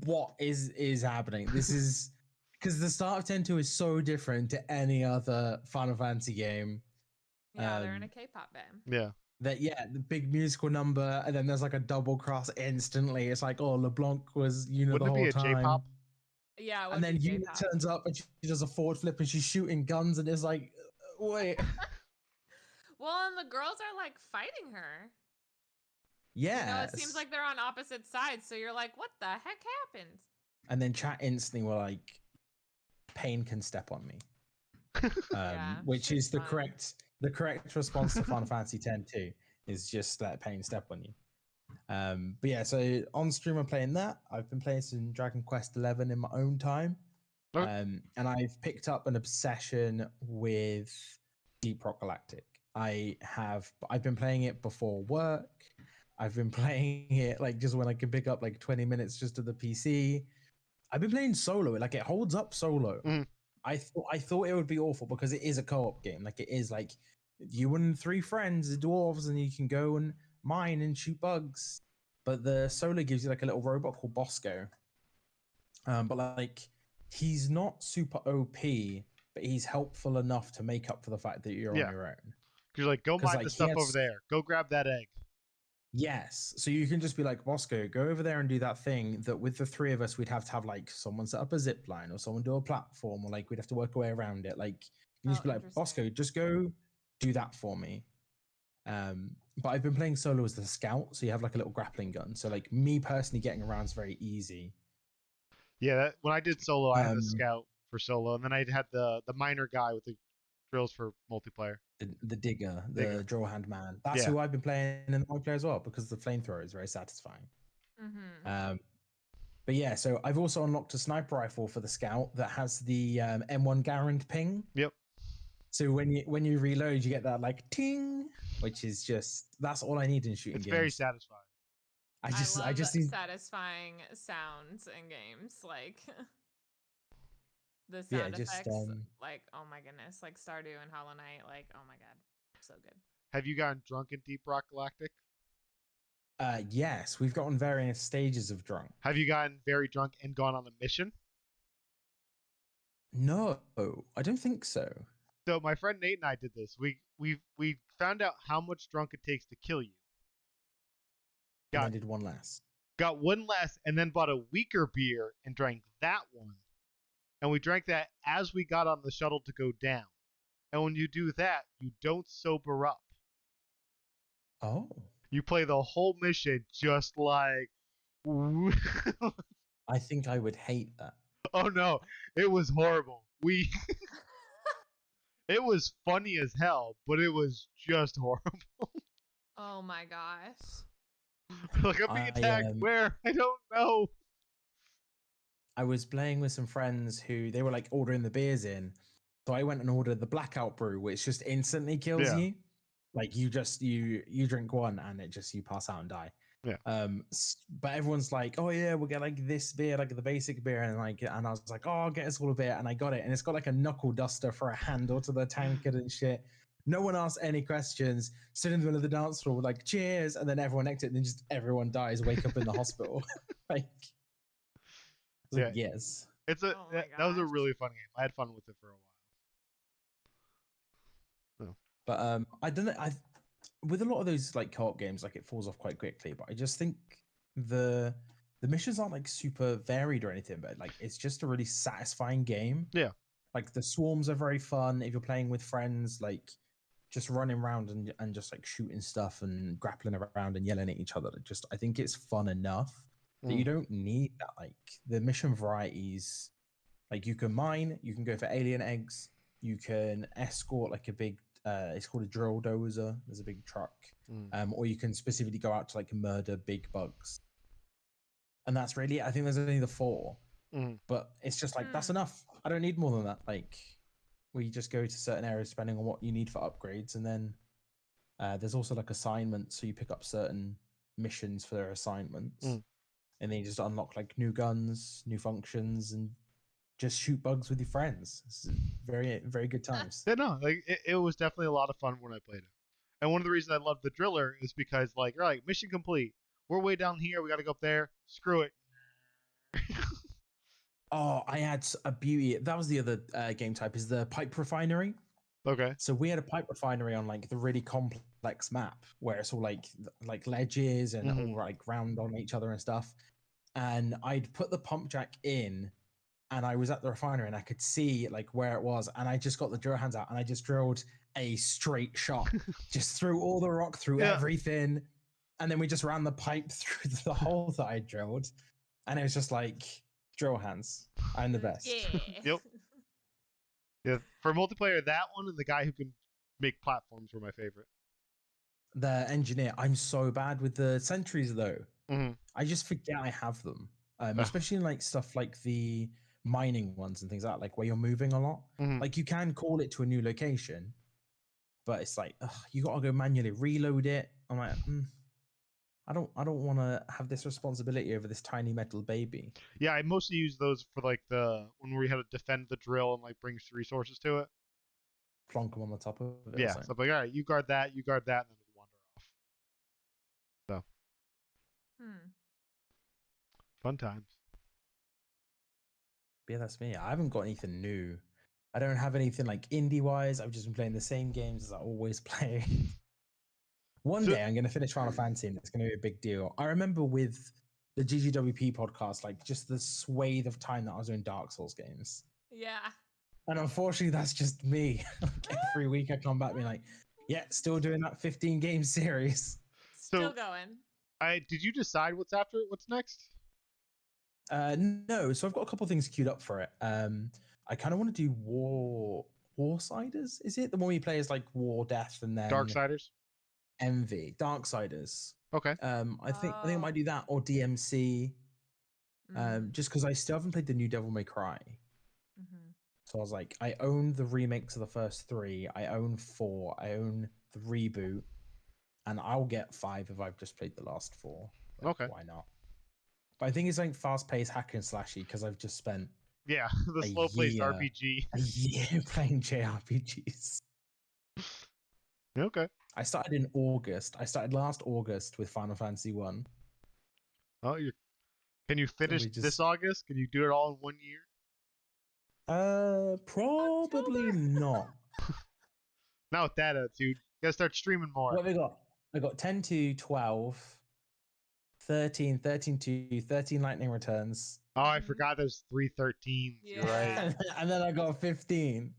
A: what is happening? This is because the start of 10-2 is so different to any other Final Fantasy game.
B: Yeah, they're in a
A: Um,
B: K-pop band.
C: Yeah.
A: the big musical number, and then there's like a double cross instantly. It's like, oh, LeBlanc was Una the
C: Wouldn't it be
A: whole
C: a
A: time.
C: J-pop?
B: Yeah, it would
A: And then
B: be
A: Una
B: J-pop.
A: turns up and she does a forward flip and she's shooting guns and it's like, wait.
B: Well, and the girls are like fighting her.
A: Yeah.
B: You know, it seems like they're on opposite sides, so you're like, what the heck happened?
A: And then chat instantly were like, Pain can step on me.
B: Yeah,
A: Which
B: she's
A: is the
B: fun.
A: correct response to Final Fantasy X too, is just let Pain step on you. But yeah, so on stream I'm playing that. I've been playing some Dragon Quest XI in my own time.
C: Okay.
A: And I've picked up an obsession with Deep Rock Galactic. I've been playing it before work. I've been playing it like just when I can pick up like 20 minutes just to the PC. I've been playing solo. Like it holds up solo.
C: Mhm.
A: I thought it would be awful because it is a co-op game. Like it is like you and 3 friends, the dwarves, and you can go and mine and shoot bugs. But the solo gives you like a little robot called Bosco. But like he's not super OP, but he's helpful enough to make up for the fact that you're on
C: Yeah.
A: your own.
C: Because you're like, go
A: 'Cause,
C: mine
A: like,
C: the
A: he
C: stuff over
A: has-
C: there. Go grab that egg.
A: Yes. So you can just be like, Bosco, go over there and do that thing that with the 3 of us, we'd have to have like someone set up a zip line or someone do a platform or like we'd have to work our way around it. Like you can just
B: Oh,
A: be like,
B: interesting.
A: Bosco, just go do that for me. But I've been playing solo as the scout, so you have like a little grappling gun. So like me personally getting around is very easy.
C: Yeah, when I did solo, I had the
A: Um,
C: scout for solo, and then I had the miner guy with the drills for multiplayer.
A: the digger, the
C: Digger.
A: draw hand man. That's
C: Yeah.
A: who I've been playing in the multiplayer as well because the flamethrower is very satisfying.
B: Mm-hmm.
A: But yeah, so I've also unlocked a sniper rifle for the scout that has the M1 Garand ping.
C: Yep.
A: So when you reload, you get that like ting, which is just that's all I need in shooting
C: It's
A: games.
C: very satisfying.
A: I
B: love
A: just need
B: satisfying sounds in games, like the
A: Yeah,
B: sound
A: just,
B: effects. Like, oh my goodness, like Stardew and Hollow Knight. Like, oh my god, so good.
C: Have you gotten drunk in Deep Rock Galactic?
A: yes, we've gotten various stages of drunk.
C: Have you gotten very drunk and gone on a mission?
A: No, I don't think so.
C: So my friend Nate and I did this. We found out how much drunk it takes to kill you.
A: And I
C: Got
A: did one less.
C: got one less, and then bought a weaker beer and drank that one. And we drank that as we got on the shuttle to go down. And when you do that, you don't sober up.
A: Oh,
C: You play the whole mission just like.
A: I think I would hate that.
C: Oh no, it was horrible. It was funny as hell, but it was just horrible.
B: Oh my gosh.
C: Like I'm being
A: I,
C: attacked where? I don't know.
A: I was playing with some friends who they were like ordering the beers in. So I went and ordered the blackout brew, which just instantly kills
C: Yeah.
A: you. Like you just you drink one and it just you pass out and die.
C: Yeah.
A: But everyone's like, oh yeah, we'll get like this beer, like the basic beer, and I was like, oh, I'll get us all a beer, and I got it, and it's got like a knuckle duster for a handle to the tankard and shit. No one asked any questions. Stood in the middle of the dance floor, like cheers, and then everyone exit, and then just everyone dies, wake up in the hospital. Like,
C: Yeah.
A: yes.
C: It's a
B: Oh my
C: that was a
B: gosh.
C: really fun game. I had fun with it for a while.
A: But I don't know. I with a lot of those like co-op games, like it falls off quite quickly. But I just think the missions aren't like super varied or anything. But like it's just a really satisfying game.
C: Yeah.
A: Like the swarms are very fun if you're playing with friends. Like just running around and just like shooting stuff and grappling around and yelling at each other. Just I think it's fun enough that you don't need that. Like the mission varieties, like you can mine, you can go for alien eggs, you can escort like a big it's called a drill dozer. There's a big truck, or you can specifically go out to like murder big bugs, and that's really it. I think there's only the 4, but it's just like that's enough. I don't need more than that. Like we just go to certain areas depending on what you need for upgrades, and then there's also like assignments, so you pick up certain missions for their assignments, and then you just unlock like new guns, new functions, and just shoot bugs with your friends. It's very, very good times.
C: Yeah, no, like it was definitely a lot of fun when I played it. And one of the reasons I love the driller is because like, all right, mission complete. We're way down here. We got to go up there. Screw it.
A: Oh, I had a beauty. That was the other game type. Is the pipe refinery.
C: Okay.
A: So we had a pipe refinery on like the really complex map where it's all like ledges and all like round on each other and stuff. And I'd put the pump jack in, and I was at the refinery and I could see like where it was, and I just got the drill hands out and I just drilled a straight shot, just through all the rock, through
C: Yeah.
A: everything, and then we just ran the pipe through the hole that I drilled, and it was just like drill hands. I'm the best.
B: Yeah.
C: Yep. Yeah. For multiplayer, that one and the guy who can make platforms were my favorite.
A: The engineer, I'm so bad with the sentries though.
C: Mm-hmm.
A: I just forget I have them, especially in like stuff like the mining ones and things like that, like where you're moving a lot.
C: Mm-hmm.
A: Like you can call it to a new location, but it's like you got to go manually reload it. I'm like, I don't want to have this responsibility over this tiny metal baby.
C: Yeah, I mostly use those for like the when we had to defend the drill and like bring resources to it.
A: Plonk them on the top of it.
C: Yeah, so I'm like, all right, you guard that, and then it would wander off. So fun times.
A: Yeah, that's me. I haven't got anything new. I don't have anything like indie wise. I've just been playing the same games as I always play. One day I'm going to finish Final Fantasy and it's going to be a big deal. I remember with the GGWP podcast, like just the swathe of time that I was doing Dark Souls games.
B: Yeah.
A: And unfortunately, that's just me. Like every week I come back being like, yeah, still doing that 15 game series.
B: Still going.
C: Did you decide what's next?
A: No, so I've got a couple of things queued up for it. I kind of want to do Warsiders. Is it the one we play as like War, Death, and then
C: Darksiders.
A: Envy, Darksiders.
C: Okay.
A: I think I might do that or DMC. Just because I still haven't played the new Devil May Cry. So I was like, I own the remakes of the first 3. I own 4. I own the reboot, and I'll get 5 if I've just played the last 4. Like,
C: okay.
A: Why not? But I think it's like fast-paced hack and slashy because I've just spent
C: the slow-paced RPG.
A: a year playing JRPGs.
C: Okay.
A: I started in August. I started last August with Final Fantasy 1.
C: Oh, can you finish this August? Can you do it all in 1 year?
A: Probably not.
C: Not with that attitude. You gotta start streaming more.
A: What have we got? I got 10 to 12, 13, 13 to 13 Lightning Returns.
C: Oh, I forgot there's 3 13s.
B: Yeah.
C: You're right.
A: And then I got 15.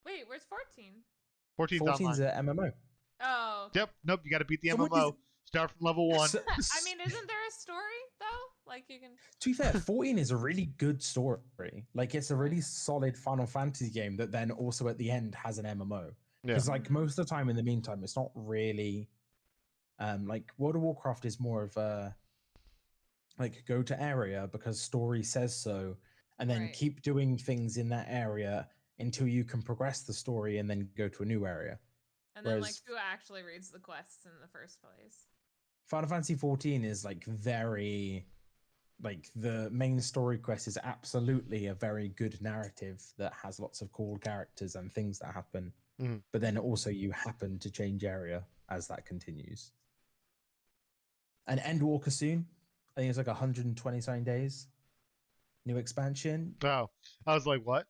B: Wait, where's 14?
C: 14's
A: an MMO.
B: Oh.
C: Yep. Nope. You got to beat the
A: So
C: MMO. Start from level 1.
B: I mean, isn't there a story though? Like you can.
A: To be fair, 14 is a really good story. Like it's a really solid Final Fantasy game that then also at the end has an MMO. Because like most of the time in the meantime, it's not really like World of Warcraft is more of a like go to area because story says so, and then keep doing things in that area until you can progress the story and then go to a new area.
B: And then like who actually reads the quests in the first place?
A: Final Fantasy 14 is like very like the main story quest is absolutely a very good narrative that has lots of cool characters and things that happen. But then also you happen to change area as that continues. And Endwalker soon. I think it's like 129 days. New expansion.
C: Oh, I was like, what?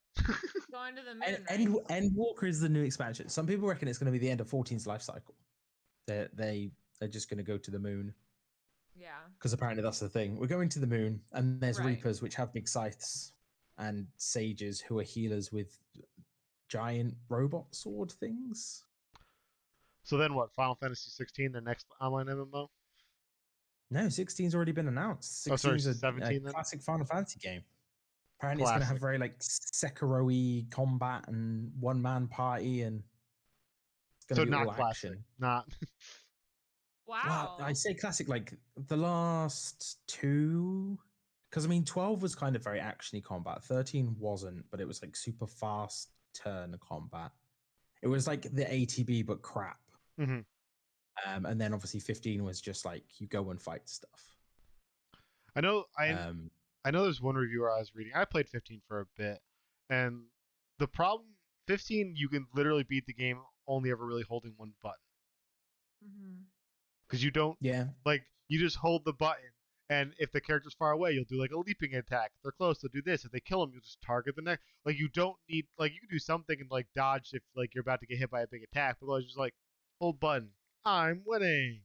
B: Going to the moon.
A: Endwalker is the new expansion. Some people reckon it's going to be the end of 14's life cycle. They're just going to go to the moon.
B: Yeah.
A: Because apparently that's the thing. We're going to the moon, and there's Reapers, which have big scythes, and Sages, who are healers with giant robot sword things.
C: So then what? Final Fantasy 16, their next online MMO?
A: No, 16's already been announced.
C: 16's
A: is
C: 17
A: a classic Final Fantasy game. Apparently it's going to have very like Sekiro-y combat and one-man party, and it's going to be all
C: classic.
A: action.
C: Not.
B: Wow.
A: Well, I'd say classic, like the last 2, because I mean 12 was kind of very actiony combat. 13 wasn't, but it was like super fast turn combat. It was like the ATB but crap. And then obviously 15 was just like you go and fight stuff.
C: I know there's one reviewer I was reading. I played 15 for a bit, and the problem 15 you can literally beat the game only ever really holding one button. Because you don't like you just hold the button And if the character's far away, you'll do like a leaping attack. If they're close, they'll do this. If they kill them, you'll just target the next. Like you don't need like you can do something and like dodge if like you're about to get hit by a big attack, but otherwise just like hold button. I'm winning.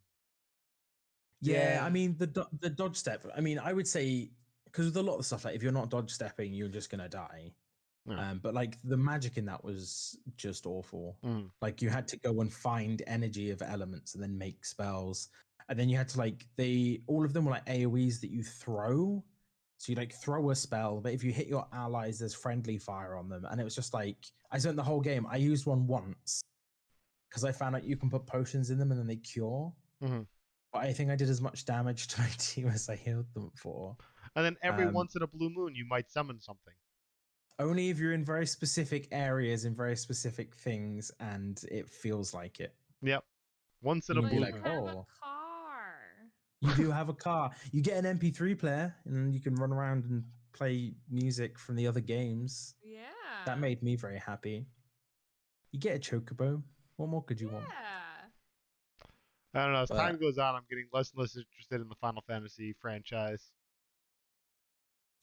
A: Yeah, I mean the dodge step. I mean, I would say because with a lot of stuff, like if you're not dodge stepping, you're just gonna die.
C: Yeah.
A: But like the magic in that was just awful.
C: Mm.
A: Like you had to go and find energy of elements and then make spells, and then you had to like all of them were like AOE's that you throw. So you like throw a spell, but if you hit your allies, there's friendly fire on them, and it was just like I spent the whole game. I used one once because I found out you can put potions in them and then they cure.
C: Mhm.
A: But I think I did as much damage to my team as I healed them for.
C: And then every once in a blue moon, you might summon something.
A: Only if you're in very specific areas and very specific things, and it feels like it.
C: Yep. Once in a
A: You'd be
C: blue
A: like,
B: You
C: moon.
B: have a
A: oh,
B: car.
A: you do have a car. You get an MP3 player, and you can run around and play music from the other games.
B: Yeah.
A: That made me very happy. You get a chocobo. What more could you want?
B: Yeah.
C: I don't know. As
A: But-
C: time goes on, I'm getting less and less interested in the Final Fantasy franchise.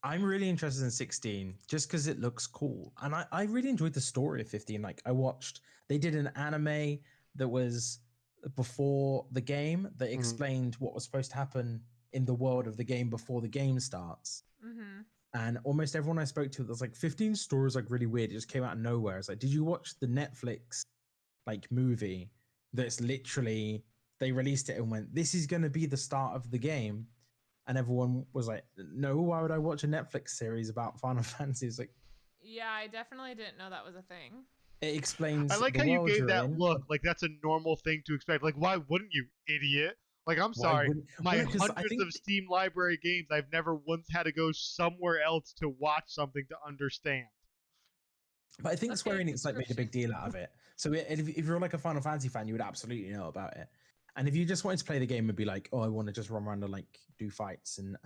A: I'm really interested in 16 just because it looks cool. And I really enjoyed the story of 15. Like they did an anime that was before the game that explained what was supposed to happen in the world of the game before the game starts.
B: Mm-hmm.
A: And almost everyone I spoke to, there's like 15 stories like really weird. It just came out of nowhere. It's like, did you watch the Netflix like movie that's literally they released it and went, this is going to be the start of the game? And everyone was like, no, why would I watch a Netflix series about Final Fantasy? It's like,
B: Yeah, I definitely didn't know that was a thing.
A: it explains.
C: I like
A: the
C: how you
A: world
C: gave
A: you're
C: that
A: in.
C: look like that's a normal thing to expect. Like, why wouldn't you, idiot? Like, I'm
A: Why
C: sorry.
A: wouldn't-
C: My
A: well, 'cause I
C: hundreds
A: think-
C: of Steam library games, I've never once had to go somewhere else to watch something to understand.
A: But I think
B: Okay,
A: Square Enix like made a big
B: description.
A: deal out of it. So if you're like a Final Fantasy fan, you would absolutely know about it. And if you just wanted to play the game and be like, oh, I want to just run around and like do fights and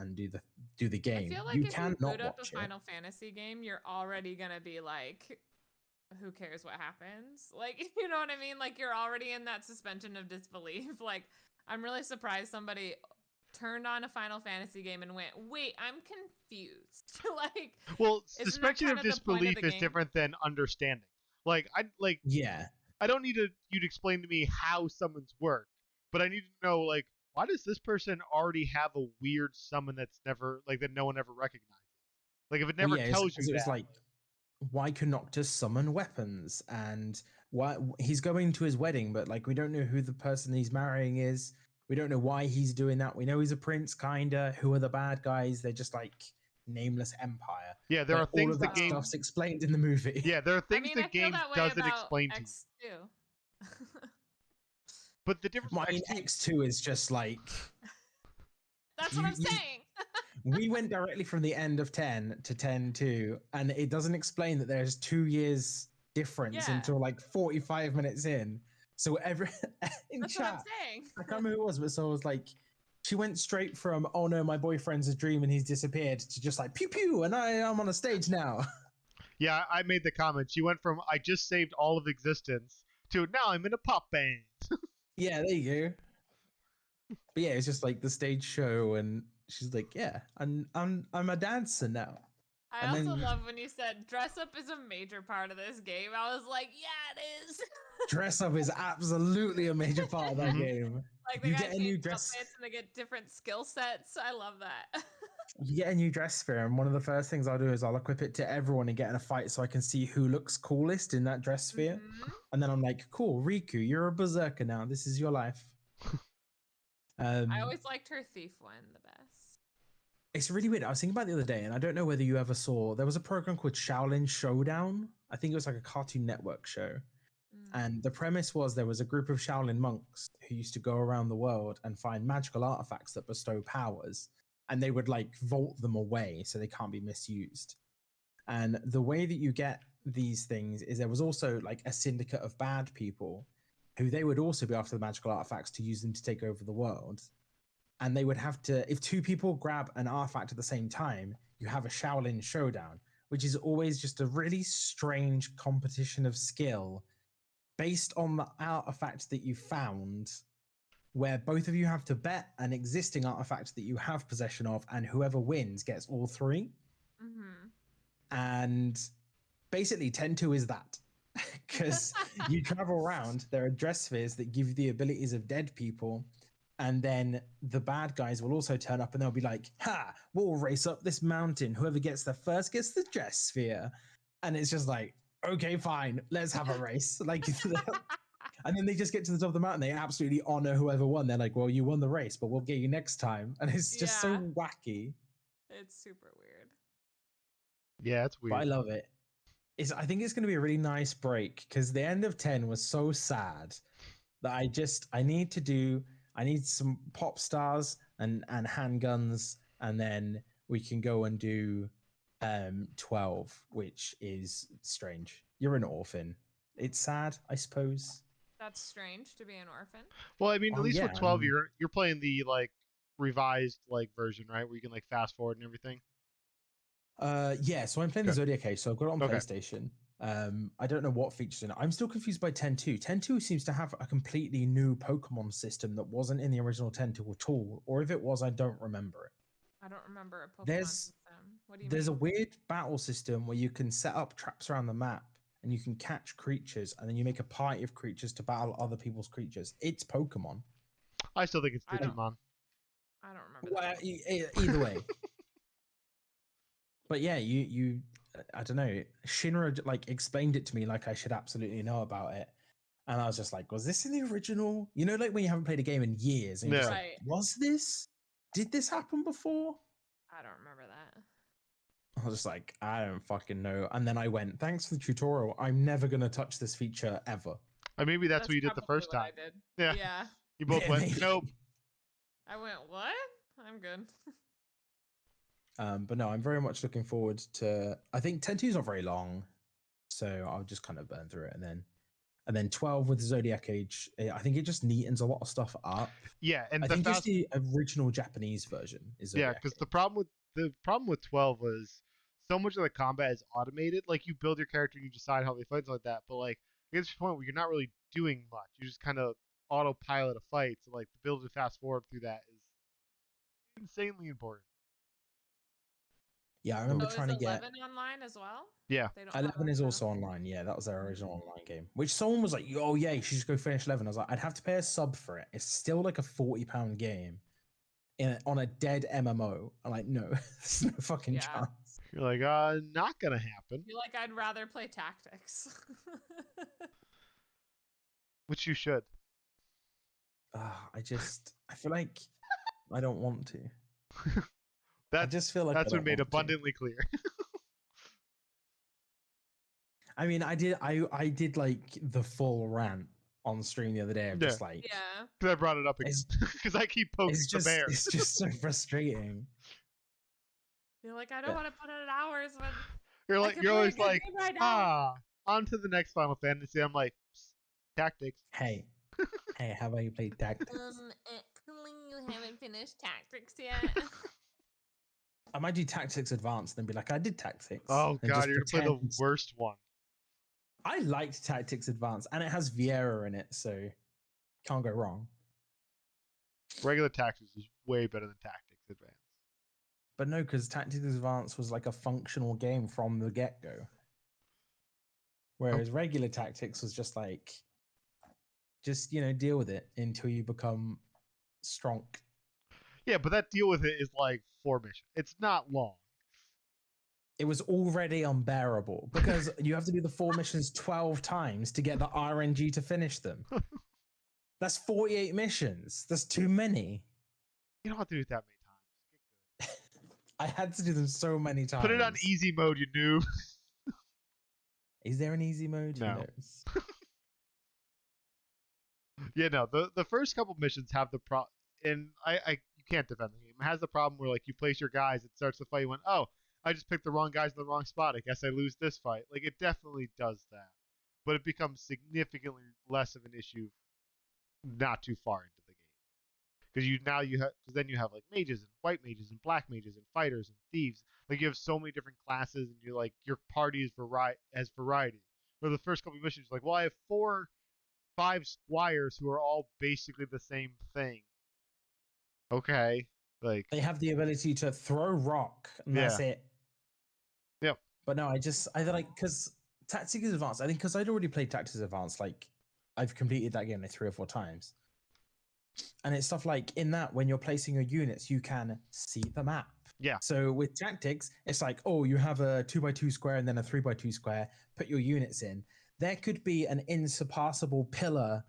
A: do the game,
B: I feel like
A: you
B: if
A: can
B: you
A: not
B: boot up a
A: watch it.
B: Final Fantasy game, you're already gonna be like, who cares what happens? Like, you know what I mean? Like, you're already in that suspension of disbelief. Like, I'm really surprised somebody turned on a Final Fantasy game and went, wait, I'm confused. Like,
C: Well,
B: isn't that
C: suspension
B: kind
C: of
B: of the point of
C: disbelief
B: the
C: is
B: game?
C: different than understanding. Like,
A: Yeah.
C: I don't need you to explain to me how summons work, but I need to know like why does this person already have a weird summon that's never like that no one ever recognizes? Like if it never
A: Well, yeah,
C: tells
A: because
C: you
A: it was
C: that.
A: like, why can Noctis summon weapons? And why he's going to his wedding, but like we don't know who the person he's marrying is. We don't know why he's doing that. We know he's a prince, kinda. Who are the bad guys? They're just like nameless empire.
C: Yeah, there
A: But
C: are things
A: all of
C: the
A: that
C: game.
A: stuff's explained in the movie.
C: Yeah, there are
B: I
C: things
B: mean,
C: the
B: I feel
C: game
B: that way
C: doesn't
B: about
C: explain to you.
B: X2.
C: But the difference
A: Well, I
C: with
A: mean,
C: X2
A: X2 is just like
B: That's what I'm
A: You-
B: saying.
A: we went directly from the end of 10 to 10-2, and it doesn't explain that there's 2 years difference
B: Yeah.
A: until like 45 minutes in. So in
B: That's what I'm
A: chat,
B: saying.
A: I can't remember who it was, but someone was like, she went straight from, oh no, my boyfriend's a dream and he's disappeared, to just like pew pew, and I'm on a stage now.
C: Yeah, I made the comment. She went from I just saved all of existence to now I'm in a pop band.
A: Yeah, there you go. But yeah, it's just like the stage show, and she's like, yeah, I'm a dancer now.
B: I
A: And
B: also
A: then-
B: love when you said dress up is a major part of this game. I was like, yeah, it is.
A: Dress up is absolutely a major part of that
C: Mhm.
A: game.
B: Like they
A: You
B: got
A: get a new
B: changed
A: dress.
B: outfits and they get different skill sets. I love that.
A: You get a new dress sphere, and one of the first things I'll do is I'll equip it to everyone and get in a fight so I can see who looks coolest in that dress sphere.
B: Mhm.
A: And then I'm like, cool, Riku, you're a berserker now. This is your life.
B: I always liked her thief one the best.
A: It's really weird. I was thinking about it the other day, and I don't know whether you ever saw, there was a program called Shaolin Showdown. I think it was like a Cartoon Network show.
B: Mm.
A: And the premise was there was a group of Shaolin monks who used to go around the world and find magical artifacts that bestow powers, and they would like vault them away so they can't be misused. And the way that you get these things is there was also like a syndicate of bad people who they would also be after the magical artifacts to use them to take over the world. And they would have to, if two people grab an artifact at the same time, you have a Shaolin showdown, which is always just a really strange competition of skill based on the artifact that you found where both of you have to bet an existing artifact that you have possession of, and whoever wins gets all three.
B: Mm-hmm.
A: And basically 10-2 is that. Because you travel around, there are dress spheres that give you the abilities of dead people, and then the bad guys will also turn up and they'll be like, ha, we'll race up this mountain. Whoever gets there first gets the dress sphere. And it's just like, okay, fine, let's have a race. Like, and then they just get to the top of the mountain. They absolutely honor whoever won. They're like, well, you won the race, but we'll get you next time. And it's just so wacky.
B: It's super weird.
C: Yeah, it's
A: But I
C: weird.
A: love it. I think it's going to be a really nice break because the end of 10 was so sad that I need some pop stars and handguns, and then we can go and do 12, which is strange. You're an orphan. It's sad, I suppose.
B: That's strange to be an orphan.
C: Well, I mean, at least
A: Yeah,
C: with
A: I
C: 12,
A: mean,
C: you're playing the like revised like version, right? Where you can like fast forward and everything.
A: yeah, so I'm playing the
C: Okay.
A: Zodiac Age, so I've got it on
C: Okay.
A: PlayStation. I don't know what features in it. I'm still confused by 10.2. 10.2 seems to have a completely new Pokemon system that wasn't in the original 10.2 at all, or if it was, I don't remember it.
B: I don't remember a Pokemon
A: There's
B: system. What do you
A: there's
B: mean?
A: a weird battle system where you can set up traps around the map and you can catch creatures, and then you make a party of creatures to battle other people's creatures. It's Pokemon.
C: I still think it's
B: I don't-
C: Digimon.
B: I don't remember
A: Well,
B: that.
A: either way. But yeah, you I don't know. Shinra like explained it to me like I should absolutely know about it. And I was just like, was this in the original? You know, like when you haven't played a game in years and you're just
C: Yeah.
A: like,
B: Right.
A: was this? Did this happen before?
B: I don't remember that.
A: I was just like, I don't fucking know. And then I went, thanks for the tutorial. I'm never gonna touch this feature ever.
C: Or maybe that's what you did the
B: probably
C: first
B: what
C: time.
B: I did.
C: Yeah.
B: Yeah.
C: You both
A: Yeah,
C: went,
A: maybe.
C: nope.
B: I went, what? I'm good.
A: But no, I'm very much looking forward to. I think 10.2 is not very long, so I'll just kind of burn through it, and then 12 with the Zodiac Age. I think it just neatens a lot of stuff up.
C: Yeah, and
A: I
C: the
A: think just
C: fast.
A: the original Japanese version is
C: Yeah,
A: Zodiac
C: because
A: Age.
C: the problem with 12 was so much of the combat is automated. Like you build your character, and you decide how they fight, like that. But like it gets to a point where you're not really doing much. You just kind of autopilot a fight. So like the ability to fast forward through that is insanely important.
A: Yeah, I remember
B: So is
A: trying to get
B: 11 online as well?
C: Yeah.
B: They don't have
A: 11
B: that
A: is
B: for-
A: also online. Yeah, that was their original online game. Which someone was like, "Oh yeah, you should just go finish 11." I was like, "I'd have to pay a sub for it. It's still like a £40 game on a dead MMO." I'm like, no, there's no fucking
B: Yeah.
A: chance.
C: You're like, not gonna happen.
B: I feel like I'd rather play Tactics.
C: Which you should.
A: I feel like I don't want to. I
C: That's
A: just feel like
C: that's
A: I
C: been
A: don't
C: made
A: want to.
C: abundantly clear.
A: I mean, I did like the full rant on stream the other day of
C: Yeah.
A: just like,
B: yeah.
C: Because I brought it up again.
A: It's-
C: Because I keep poking the bear.
A: it's just so frustrating.
B: You're like, I don't want to put in hours when
C: You're
B: I
C: like,
B: can
C: you're
B: play a
C: always
B: good
C: like,
B: game right now.
C: on to the next Final Fantasy. I'm like, tactics.
A: Hey, hey, how about you play Tactics?
B: Actually, you haven't finished Tactics yet.
A: I might do Tactics Advanced and then be like, I did Tactics.
C: Oh
A: and
C: god,
A: just
C: you're gonna play the
A: pretend.
C: worst one.
A: I liked Tactics Advanced, and it has Vieira in it, so can't go wrong.
C: Regular Tactics is way better than Tactics Advanced.
A: But no, because Tactics Advanced was like a functional game from the get-go. Whereas regular Tactics was just like, just, deal with it until you become strong.
C: Yeah, but that deal with it is like 4 missions. It's not long.
A: It was already unbearable because you have to do the 4 missions 12 times to get the RNG to finish them. That's 48 missions. That's too many.
C: You don't have to do it that many times.
A: I had to do them so many times.
C: Put it on easy mode, you noob.
A: Is there an easy mode?
C: No.
A: Who knows?
C: Yeah, no. The first couple missions have the pro, and I you can't defend the game. It has the problem where like you place your guys, it starts the fight. You went, oh, I just picked the wrong guys in the wrong spot. I guess I lose this fight. Like it definitely does that, but it becomes significantly less of an issue not too far into the game because then you have like mages and white mages and black mages and fighters and thieves. Like you have so many different classes, and you're like your party is has variety. Where the first couple of missions, you're like, well, I have 4 5 squires who are all basically the same thing. Okay, like
A: They have the ability to throw rock, and that's
C: yeah,
A: it.
C: yep,
A: But no, I like because Tactics Advanced. I think because I'd already played Tactics Advanced, like I've completed that game like 3 or 4 times, and it's stuff like in that when you're placing your units, you can see the map.
C: yeah,
A: So with Tactics, it's like, oh, you have a 2x2 square and then a 3x2 square. Put your units in. There could be an insurpassable pillar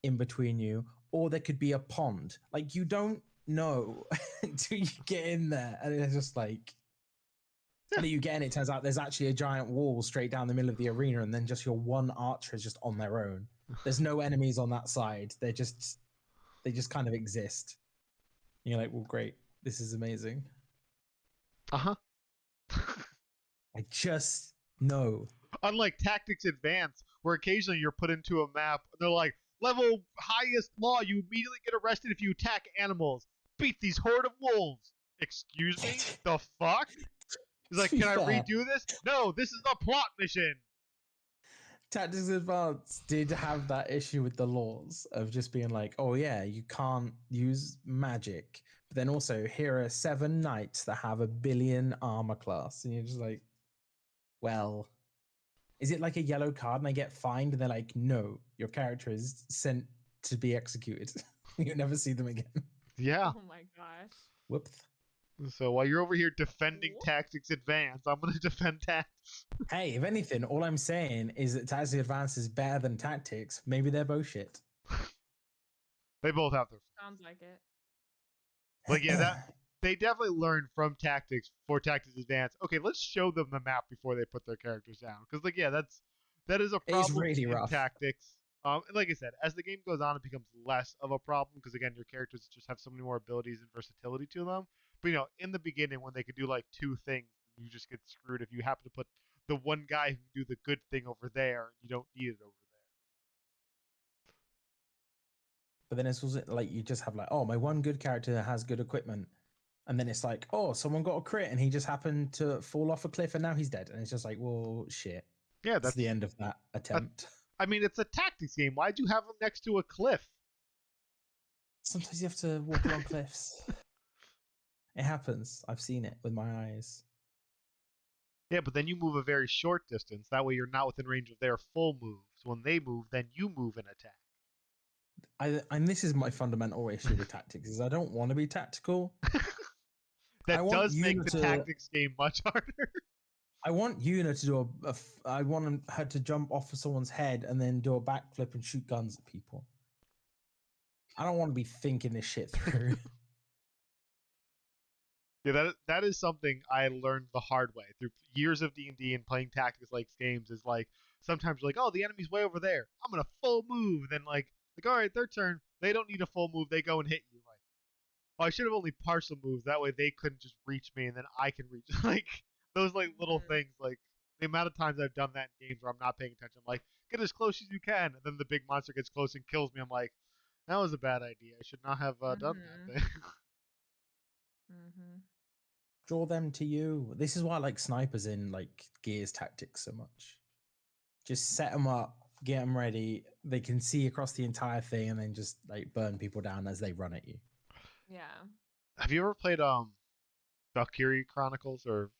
A: in between you, or there could be a pond. Like you don't know until you get in there, and it's just like. And then you get in, it turns out there's actually a giant wall straight down the middle of the arena, and then just your one archer is just on their own. There's no enemies on that side. They just kind of exist. And you're like, well, great, this is amazing.
C: uh-huh.
A: I just know.
C: Unlike Tactics Advance, where occasionally you're put into a map and they're like, level highest law, you immediately get arrested if you attack animals. Beat these horde of wolves. Excuse me? The fuck? He's like, can I redo this? No, this is a plot mission.
A: Tactics Advance did have that issue with the laws of just being like, oh yeah, you can't use magic. But then also, here are 7 knights that have 1 billion armor class. And you're just like, well, is it like a yellow card and I get fined? And they're like, no, your character is sent to be executed. You never see them again.
C: Yeah.
B: Oh my gosh.
A: Whoops.
C: So while you're over here defending Tactics Advance, I'm going to defend Tactics.
A: Hey, if anything, all I'm saying is that Tactics Advance is better than Tactics. Maybe they're both shit.
C: They both have their
B: Sounds like it.
C: Like, yeah, that they definitely learned from Tactics for Tactics Advance. Okay, let's show them the map before they put their characters down. Because, like, yeah, that is a
A: It is
C: problem
A: really
C: in
A: rough.
C: Tactics. And like I said, as the game goes on, it becomes less of a problem because again, your characters just have so many more abilities and versatility to them. But you know, in the beginning, when they could do like 2 things, you just get screwed if you happen to put the one guy who can do the good thing over there, and you don't need it over there.
A: But then it's also like you just have like, oh, my one good character has good equipment. And then it's like, oh, someone got a crit and he just happened to fall off a cliff and now he's dead. And it's just like, well, shit.
C: Yeah,
A: That's
C: that's
A: the end of that attempt.
C: I mean, it's a tactics game. Why'd you have them next to a cliff?
A: Sometimes you have to walk along cliffs. It happens. I've seen it with my eyes.
C: Yeah, but then you move a very short distance. That way you're not within range of their full moves. When they move, then you move and attack.
A: And this is my fundamental issue with tactics is I don't want to be tactical.
C: That does make the tactics game much harder.
A: I want Yuna to do I want her to jump off of someone's head and then do a backflip and shoot guns at people. I don't want to be thinking this shit through.
C: Yeah, that is something I learned the hard way through years of D&D and playing tactics like games. Is like sometimes you're like, oh, the enemy's way over there. I'm gonna full move. Then like all right, their turn. They don't need a full move. They go and hit you. Like, oh, I should have only partial moves. That way they couldn't just reach me, and then I can reach. Like those like little things. Like the amount of times I've done that in games where I'm not paying attention. I'm like, get as close as you can, and then the big monster gets close and kills me. I'm like, that was a bad idea. I should not have done that thing.
A: Draw them to you. This is why I like snipers in like Gears Tactics so much. Just set them up, get them ready. They can see across the entire thing and then just like burn people down as they run at you.
B: Yeah.
C: Have you ever played Valkyria Chronicles or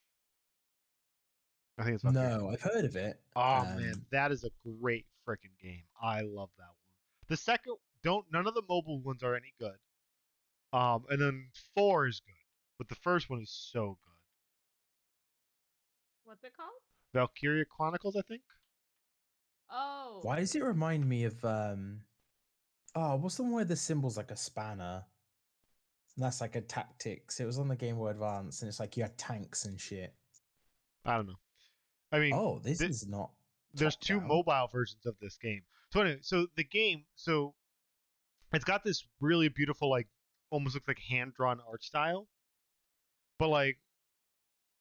C: I think it's Valkyria.
A: No, I've heard of it.
C: Oh man, that is a great freaking game. I love that one. The second none of the mobile ones are any good. And then 4 is good, but the first one is so good.
B: What's it called?
C: Valkyria Chronicles, I think.
B: Oh.
A: Why does it remind me of what's the one where the symbol's like a spanner? And that's like a tactics. It was on the Game Boy Advance and it's like you had tanks and shit.
C: I don't know. I mean,
A: this is not.
C: There's 2 mobile versions of this game. So anyway, so the game, it's got this really beautiful, like almost looks like hand drawn art style, but like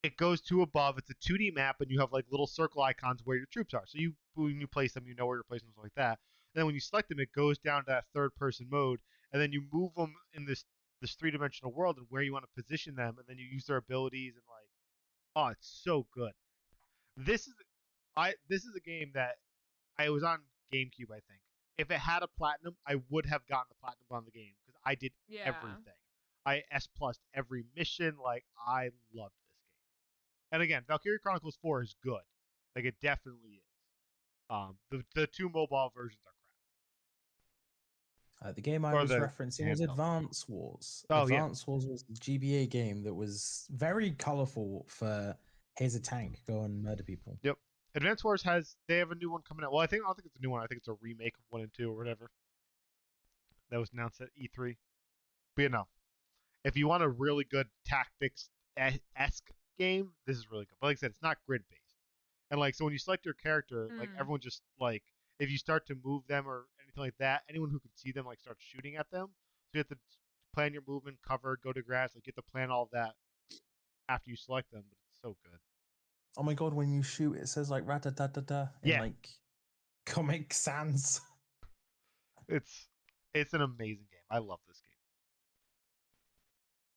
C: it goes to above. It's a 2D map, and you have like little circle icons where your troops are. So when you place them, you know where you're placing them, stuff like that. And then when you select them, it goes down to that 3rd-person mode, and then you move them in this 3-dimensional world and where you want to position them, and then you use their abilities and like, oh, it's so good. This is a game that I was on GameCube, I think. if it had a platinum, I would have gotten the platinum on the game because I did
B: Yeah.
C: everything. I S plussed every mission. Like I loved this game. And again, Valkyria Chronicles 4 is good. Like it definitely is. The two mobile versions are crap.
A: The game I
C: Or
A: was
C: the
A: referencing was
C: handheld.
A: Advance Wars.
C: Oh, yeah.
A: Advance Wars was a GBA game that was very colorful for here's a tank, go and murder people.
C: Yep. Advance Wars they have a new one coming out. Well, I don't think it's a new one. I think it's a remake of 1 and 2 or whatever. That was announced at E3. But you know, if you want a really good tactics-esque game, this is really good. But like I said, it's not grid-based. And like, so when you select your character, like everyone just like, if you start to move them or anything like that, anyone who can see them like starts shooting at them. So you have to plan your movement, cover, go to grass, like you have to plan all of that after you select them. But it's so good.
A: Oh my god, when you shoot, it says like rat-a-tat-tat-tat in
C: Yeah.
A: like Comic Sans.
C: It's an amazing game. I love this game.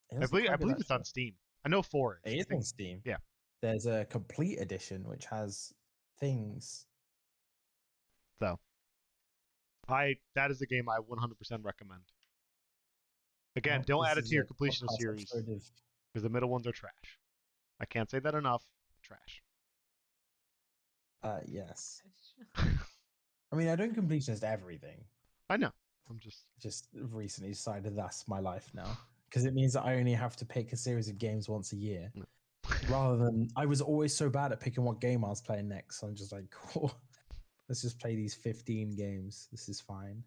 A: It
C: I
A: looks quite
C: believe
A: good,
C: it's on
A: actually.
C: Steam. I know 4 is.
A: It
C: I
A: is
C: think-
A: on Steam.
C: Yeah.
A: There's a complete edition which has things.
C: So that is a game I 100% recommend. Again,
A: Well,
C: don't
A: this
C: add it
A: is
C: to your
A: a
C: completion
A: podcast
C: series
A: episode of-
C: because the middle ones are trash. I can't say that enough. Trash.
A: Yes. I mean, I don't completionist everything.
C: I know. I'm
A: Just recently decided that's my life now because it means that I only have to pick a series of games once a year, rather than I was always so bad at picking what game I was playing next. So I'm just like, cool, let's just play these 15 games. This is fine.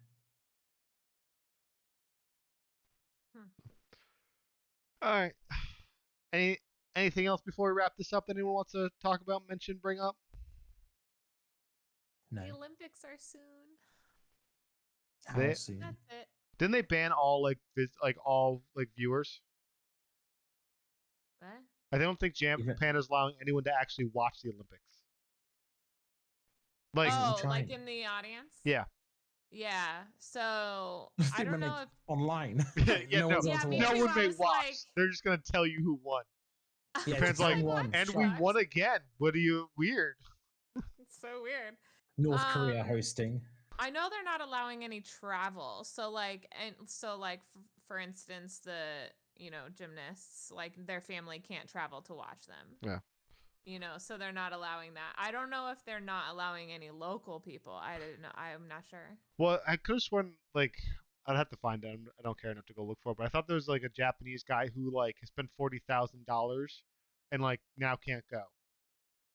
C: All right. Anything else before we wrap this up that anyone wants to talk about, mention, bring up?
A: No,
B: The Olympics are soon.
A: how
C: They-
A: soon?
B: That's it.
C: Didn't they ban all all viewers?
B: What?
C: I don't think
A: Even-
C: Japan is allowing anyone to actually watch the Olympics. Like,
B: Oh,
A: China.
B: like in the audience?
C: yeah.
B: Yeah. So I
A: They
B: don't
A: went,
B: know
A: like,
B: if
A: online.
C: Yeah,
A: no
C: no.
A: one's
B: Yeah,
A: allowed to
B: me
A: watch.
C: No
B: too,
C: one
B: I
C: may
B: was
C: watch.
B: like-
C: They're just gonna tell you who won.
A: Yeah,
C: Japan's
A: Japan
C: like,
A: won.
C: and
A: Shut
C: we
A: up.
C: won again. What are you weird?
B: It's so weird.
A: North Korea
B: Um,
A: hosting.
B: I know they're not allowing any travel. So like for instance gymnasts, like their family can't travel to watch them.
C: Yeah.
B: So they're not allowing that. I don't know if they're not allowing any local people. I don't know. I'm not sure.
C: Well, I could have sworn like I'd have to find out. I don't care enough to go look for it, but I thought there was like a Japanese guy who like has spent $40,000 and like now can't go.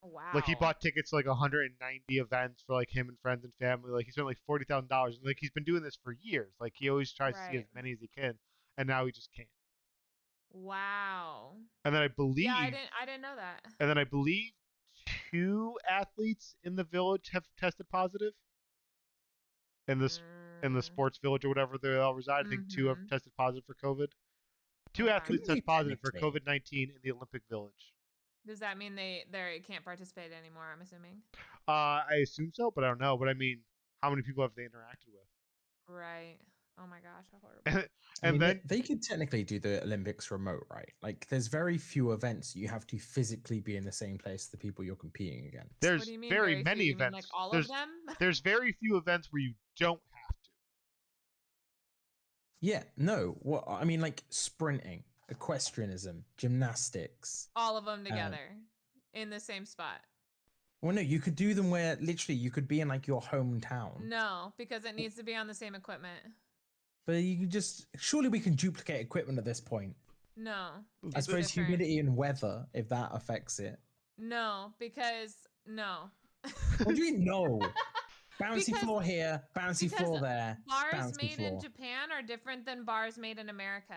B: Wow.
C: Like he bought tickets to like 190 events for like him and friends and family. Like he spent like $40,000. Like he's been doing this for years. Like he always tries to see as
B: Right.
C: many as he can, and now he just can't.
B: Wow.
C: And then I believe,
B: Yeah, I didn't know that.
C: and then I believe 2 athletes in the village have tested positive. In this in the
B: Mm,
C: sports village or whatever they all reside, I think 2 have
B: Mhm.
C: tested positive for COVID. 2
B: Okay.
C: athletes
A: Really,
C: tested positive for
A: technically.
C: COVID-19 in the Olympic Village.
B: Does that mean they can't participate anymore? I'm assuming.
C: I assume so, but I don't know. But I mean, how many people have they interacted with?
B: Right. Oh my gosh, how horrible.
C: and
A: I mean,
C: then
A: they could technically do the Olympics remote, right? Like, there's very few events you have to physically be in the same place as the people you're competing against.
C: there's
B: What do you mean
C: very
B: few?
C: many
B: You mean,
C: events.
B: like all
C: there's
B: of them?
C: there's very few events where you don't have to.
A: Yeah, no. What I mean, like sprinting, equestrianism, gymnastics.
B: All of them together in the same spot.
A: Well, no, you could do them where literally you could be in like your hometown.
B: No, because it needs to be on the same equipment.
A: But you could just surely we can duplicate equipment at this point.
B: No.
A: I
B: it's
A: suppose
B: different.
A: humidity and weather, if that affects it.
B: No, because no.
A: What do you mean no? Bouncy
B: Because-
A: floor here, bouncy
B: because
A: floor there.
B: Bars
A: bouncy
B: made
A: floor.
B: in Japan are different than bars made in America.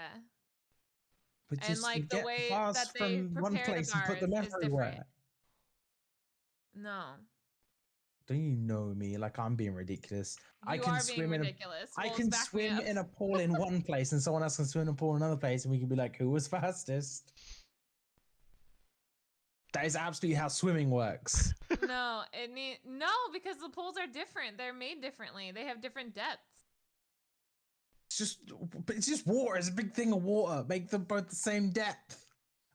A: But
B: and,
A: just
B: like,
A: you
B: the
A: get
B: way
A: bars
B: that they
A: from one
B: prepare the
A: place and put them
B: bars is
A: everywhere.
B: different. No.
A: Don't you know me? Like I'm being ridiculous. I
B: You
A: can
B: are
A: swim
B: being
A: in
B: ridiculous.
A: I
B: Wolves,
A: can
B: back me
A: swim
B: up.
A: in a pool in one place, and someone else can swim in a pool in another place, and we can be like, "Who was fastest?" That is absolutely how swimming works.
B: No, because the pools are different. They're made differently. They have different depths.
A: It's just water. It's a big thing of water. Make them both the same depth.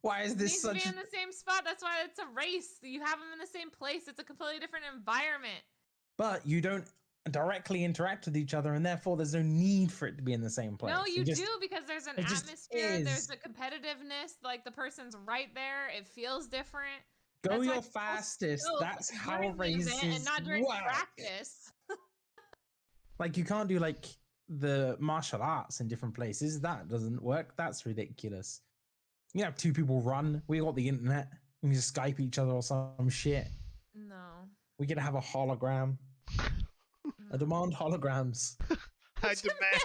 A: Why is
B: It
A: this
B: needs
A: such?
B: to be in the same spot. That's why it's a race. You have them in the same place. It's a completely different environment.
A: But you don't directly interact with each other, and therefore there's no need for it to be in the same place.
B: No, you
A: It just,
B: do, because there's an
A: it just
B: atmosphere, there's
A: is.
B: a competitiveness, like the person's right there, it feels different.
A: Go
B: That's why
A: your
B: people
A: fastest.
B: smoke
A: That's how
B: during the event and
A: races
B: not during
A: work.
B: practice.
A: Like, you can't do like the martial arts in different places. That doesn't work. That's ridiculous. You have two people run. We got the internet. We can just Skype each other or some shit.
B: No.
A: We could have a hologram. I demand holograms.
C: I demand.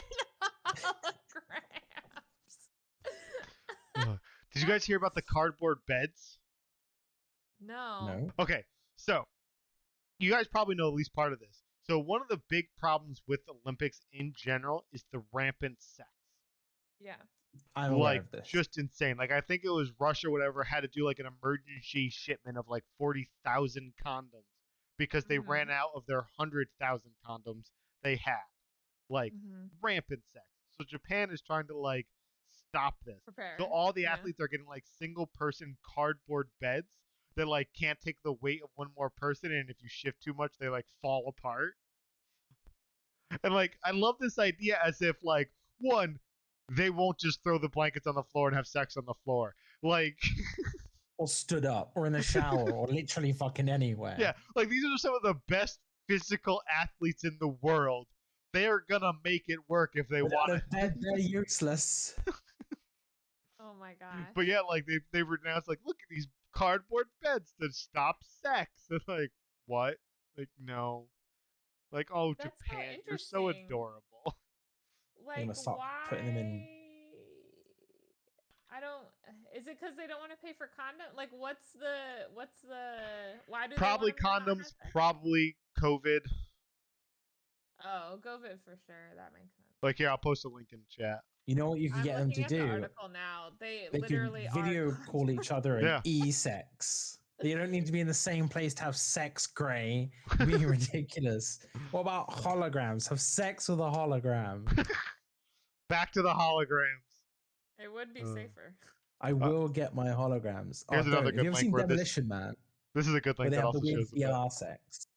B: Holograms.
C: Did you guys hear about the cardboard beds?
B: No.
A: No.
C: Okay, so you guys probably know at least part of this. So one of the big problems with Olympics in general is the rampant sex.
B: Yeah.
A: I'm aware
C: Like,
A: of this.
C: just insane. Like, I think it was Russia, whatever, had to do like an emergency shipment of like 40,000 condoms because they ran out of their 100,000 condoms they had. Like, rampant sex. So Japan is trying to like stop this.
B: Prepare.
C: So all the
B: Yeah.
C: athletes are getting like single person cardboard beds that like can't take the weight of one more person, and if you shift too much, they like fall apart. And like, I love this idea as if like, one, they won't just throw the blankets on the floor and have sex on the floor. Like,
A: Or stood up, or in the shower, or literally fucking anywhere.
C: yeah, like these are some of the best physical athletes in the world. They are gonna make it work if they
A: Without
C: want
A: a
C: it.
A: bed, they're useless.
B: Oh my gosh.
C: But yeah, like they renounced like, look at these cardboard beds that stop sex. And like, what? Like, no. Like, oh,
B: That's so
C: Japan, you're so
B: interesting.
C: adorable.
B: Like,
A: gonna start
B: why?
A: putting them in-
B: I don't. Is it because they don't want to pay for condom? Like, what's the? Why do
C: Probably
B: they want them to not
C: condoms,
B: have sex?
C: probably COVID.
B: Oh, COVID for sure. That makes sense.
C: Like, here, I'll post a link in chat.
A: You know what you can
B: I'm
A: get them
B: looking
A: to
B: at the
A: do?
B: article now. They
A: They
B: literally
A: can video
B: are
A: call each other in
C: Yeah.
A: e-sex. You don't need to be in the same place to have sex, Gray. You're being ridiculous. What about holograms? Have sex with a hologram.
C: Back to the holograms.
B: It would be
C: Uh,
B: safer.
A: I will get my holograms.
C: Here's another
A: Have
C: good
A: you ever
C: link
A: seen
C: where this-
A: Demolition Man?
C: This is a good
A: Where
C: link
A: they
C: that
A: have the
C: also
A: weird
C: shows the bed.
A: VLR sex.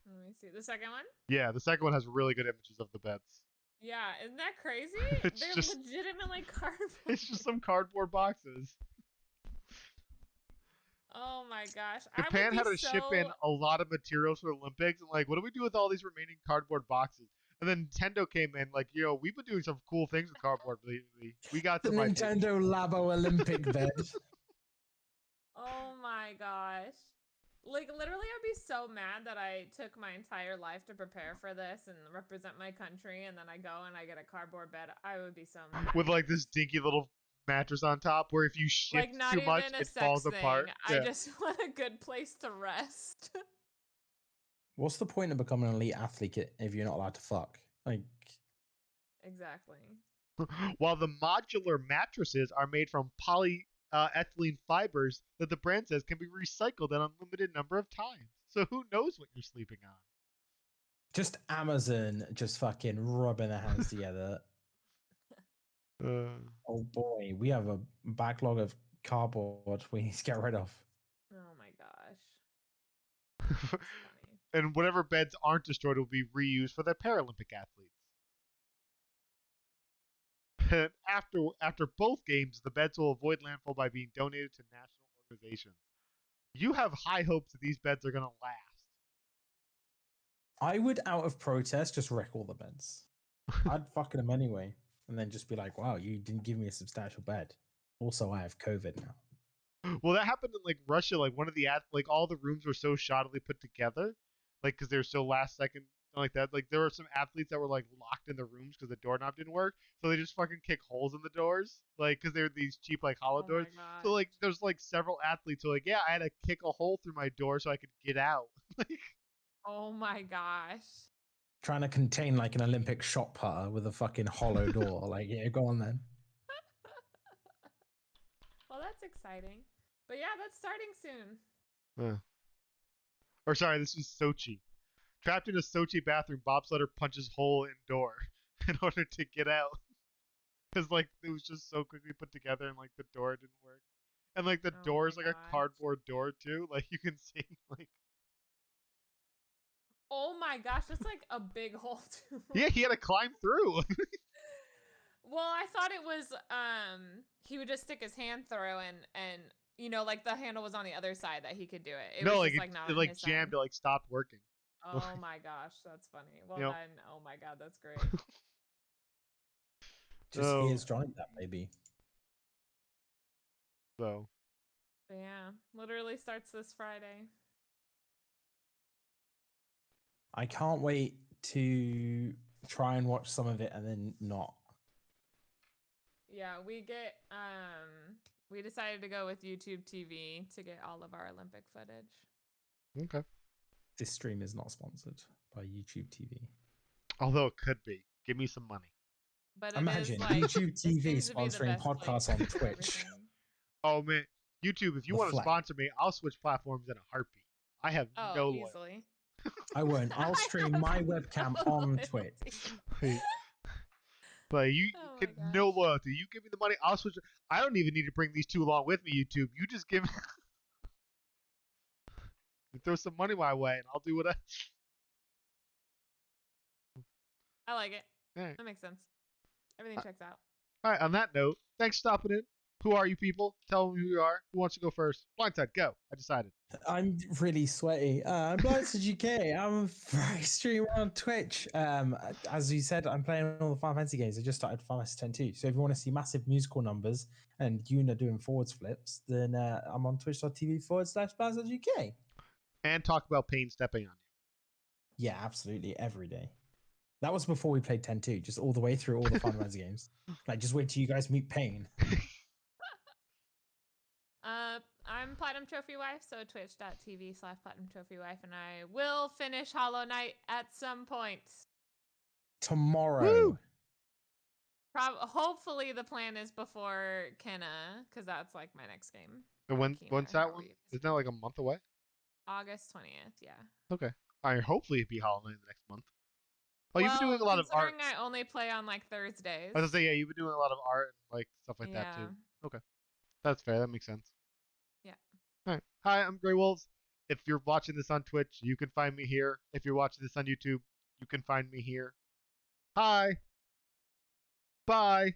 B: Let me see the second one.
C: Yeah, the second one has really good images of the beds.
B: Yeah, isn't that crazy?
C: It's
B: They're
C: just-
B: legitimately cardboard.
C: It's just some cardboard boxes.
B: Oh my gosh.
C: Japan had to ship in a lot of materials for the Olympics, and like, what do we do with all these remaining cardboard boxes? And then Nintendo came in, like, yo, we've been doing some cool things with cardboard lately. We got
A: The
C: some ideas.
A: Nintendo Labo Olympic bed.
B: Oh my gosh. Like, literally, I'd be so mad that I took my entire life to prepare for this and represent my country, and then I go and I get a cardboard bed. I would be so mad.
C: With like this dinky little mattress on top, where if you shift
B: Like, not
C: too
B: even
C: much,
B: a
C: it
B: sex
C: falls
B: thing.
C: apart.
B: I
C: Yeah.
B: just want a good place to rest.
A: What's the point of becoming an elite athlete if you're not allowed to fuck? Like,
B: Exactly.
C: While the modular mattresses are made from polyethylene fibers that the brand says can be recycled an unlimited number of times. So who knows what you're sleeping on?
A: just Amazon just fucking rubbing their hands together. Oh boy, we have a backlog of cardboard we need to get rid of.
B: Oh my gosh. That's funny.
C: And whatever beds aren't destroyed will be reused for the Paralympic athletes. And after both games, the beds will avoid landfill by being donated to national organizations. You have high hopes that these beds are going to last.
A: I would, out of protest, just wreck all the beds. I'd fuck them anyway, and then just be like, "Wow, you didn't give me a substantial bed." Also, I have COVID now.
C: Well, that happened in like Russia. Like one of the like all the rooms were so shoddily put together, like because they were so last second like that. Like there were some athletes that were like locked in the rooms because the doorknob didn't work, so they just fucking kick holes in the doors, like because they were these cheap like hollow
B: Oh
C: doors.
B: my gosh.
C: So like there's like several athletes who are like, yeah, I had to kick a hole through my door so I could get out.
B: Oh my gosh.
A: Trying to contain like an Olympic shot putter with a fucking hollow door. Like, yeah, go on then.
B: Well, that's exciting. But yeah, that's starting soon.
C: Or sorry, this is Sochi. Trapped in a Sochi bathroom, bobsledder punches hole in door in order to get out. Because like it was just so quickly put together and like the door didn't work. And like the
B: Oh
C: door is
B: my
C: like
B: gosh.
C: a cardboard door too. Like you can see like
B: Oh my gosh, that's like a big hole too.
C: Yeah, he had to climb through.
B: Well, I thought it was he would just stick his hand through and you know, like the handle was on the other side that he could do it. It
C: No,
B: was
C: like
B: just like not
C: it
B: on
C: like
B: his
C: jammed.
B: side.
C: It like stopped working.
B: Oh my gosh, that's funny. Well
C: You know?
B: then, oh my god, that's great.
A: Just
C: Oh,
A: here's trying that maybe.
C: so
B: But yeah, literally starts this Friday.
A: I can't wait to try and watch some of it and then not.
B: Yeah, we decided to go with YouTube TV to get all of our Olympic footage.
C: okay.
A: This stream is not sponsored by YouTube TV.
C: Although it could be. Give me some money.
B: But it
A: Imagine
B: is like
A: YouTube
B: it
A: TV
B: seems to be the
A: sponsoring
B: best place
A: podcasts on
B: to get
A: Twitch.
B: everything.
C: Oh man, YouTube, if you
A: The
C: want to
A: flag.
C: sponsor me, I'll switch platforms in a heartbeat. I have
B: Oh,
C: no loyalty.
B: easily.
A: I won't. I'll
B: I
A: stream
B: have
A: my
B: no
A: webcam on
B: loyalty.
C: Like
A: Twitch.
C: you
B: Oh
C: get
B: my
C: no
B: gosh.
C: loyalty. You give me the money, I'll switch. I don't even need to bring these two along with me. YouTube, you just give me. You throw some money my way, and I'll do what I.
B: I like it.
C: All right.
B: That makes sense. Everything checks out.
C: All right. On that note, thanks for stopping in. Who are you people? Tell me who you are. Who wants to go first? Blindside, go. I decided.
A: I'm really sweaty. I'm Blindside UK. I'm a streamer on Twitch. As you said, I'm playing all the Final Fantasy games. I just started Final Fantasy 10 too. So if you want to see massive musical numbers and Yuna doing forwards flips, then I'm on twitch.tv/Blindside UK.
C: And talk about pain stepping on you.
A: Yeah, absolutely. Every day. That was before we played 10 too, just all the way through all the Final Fantasy games. Like, just wait till you guys meet Pain.
B: I'm Platinum Trophy Wife, so twitch.tv/Platinum Trophy Wife, and I will finish Hollow Knight at some point.
A: Tomorrow.
C: Woo!
B: Hopefully the plan is before Kenna, because that's like my next game.
C: And
B: Or Kena,
C: when's that
B: however
C: one?
B: you guys
C: Isn't that like a month away?
B: August 20th, yeah.
C: Okay. All right. Hopefully it'd be Hollow Knight the next month. Oh,
B: well,
C: you've been doing a lot of art.
B: considering I only play on like Thursdays.
C: I was gonna say, yeah, you've been doing a lot of art and like stuff like that
B: Yeah.
C: too. Okay, that's fair. That makes sense.
B: Yeah.
C: All right. Hi, I'm Grey Wolves. If you're watching this on Twitch, you can find me here. If you're watching this on YouTube, you can find me here. Hi. Bye.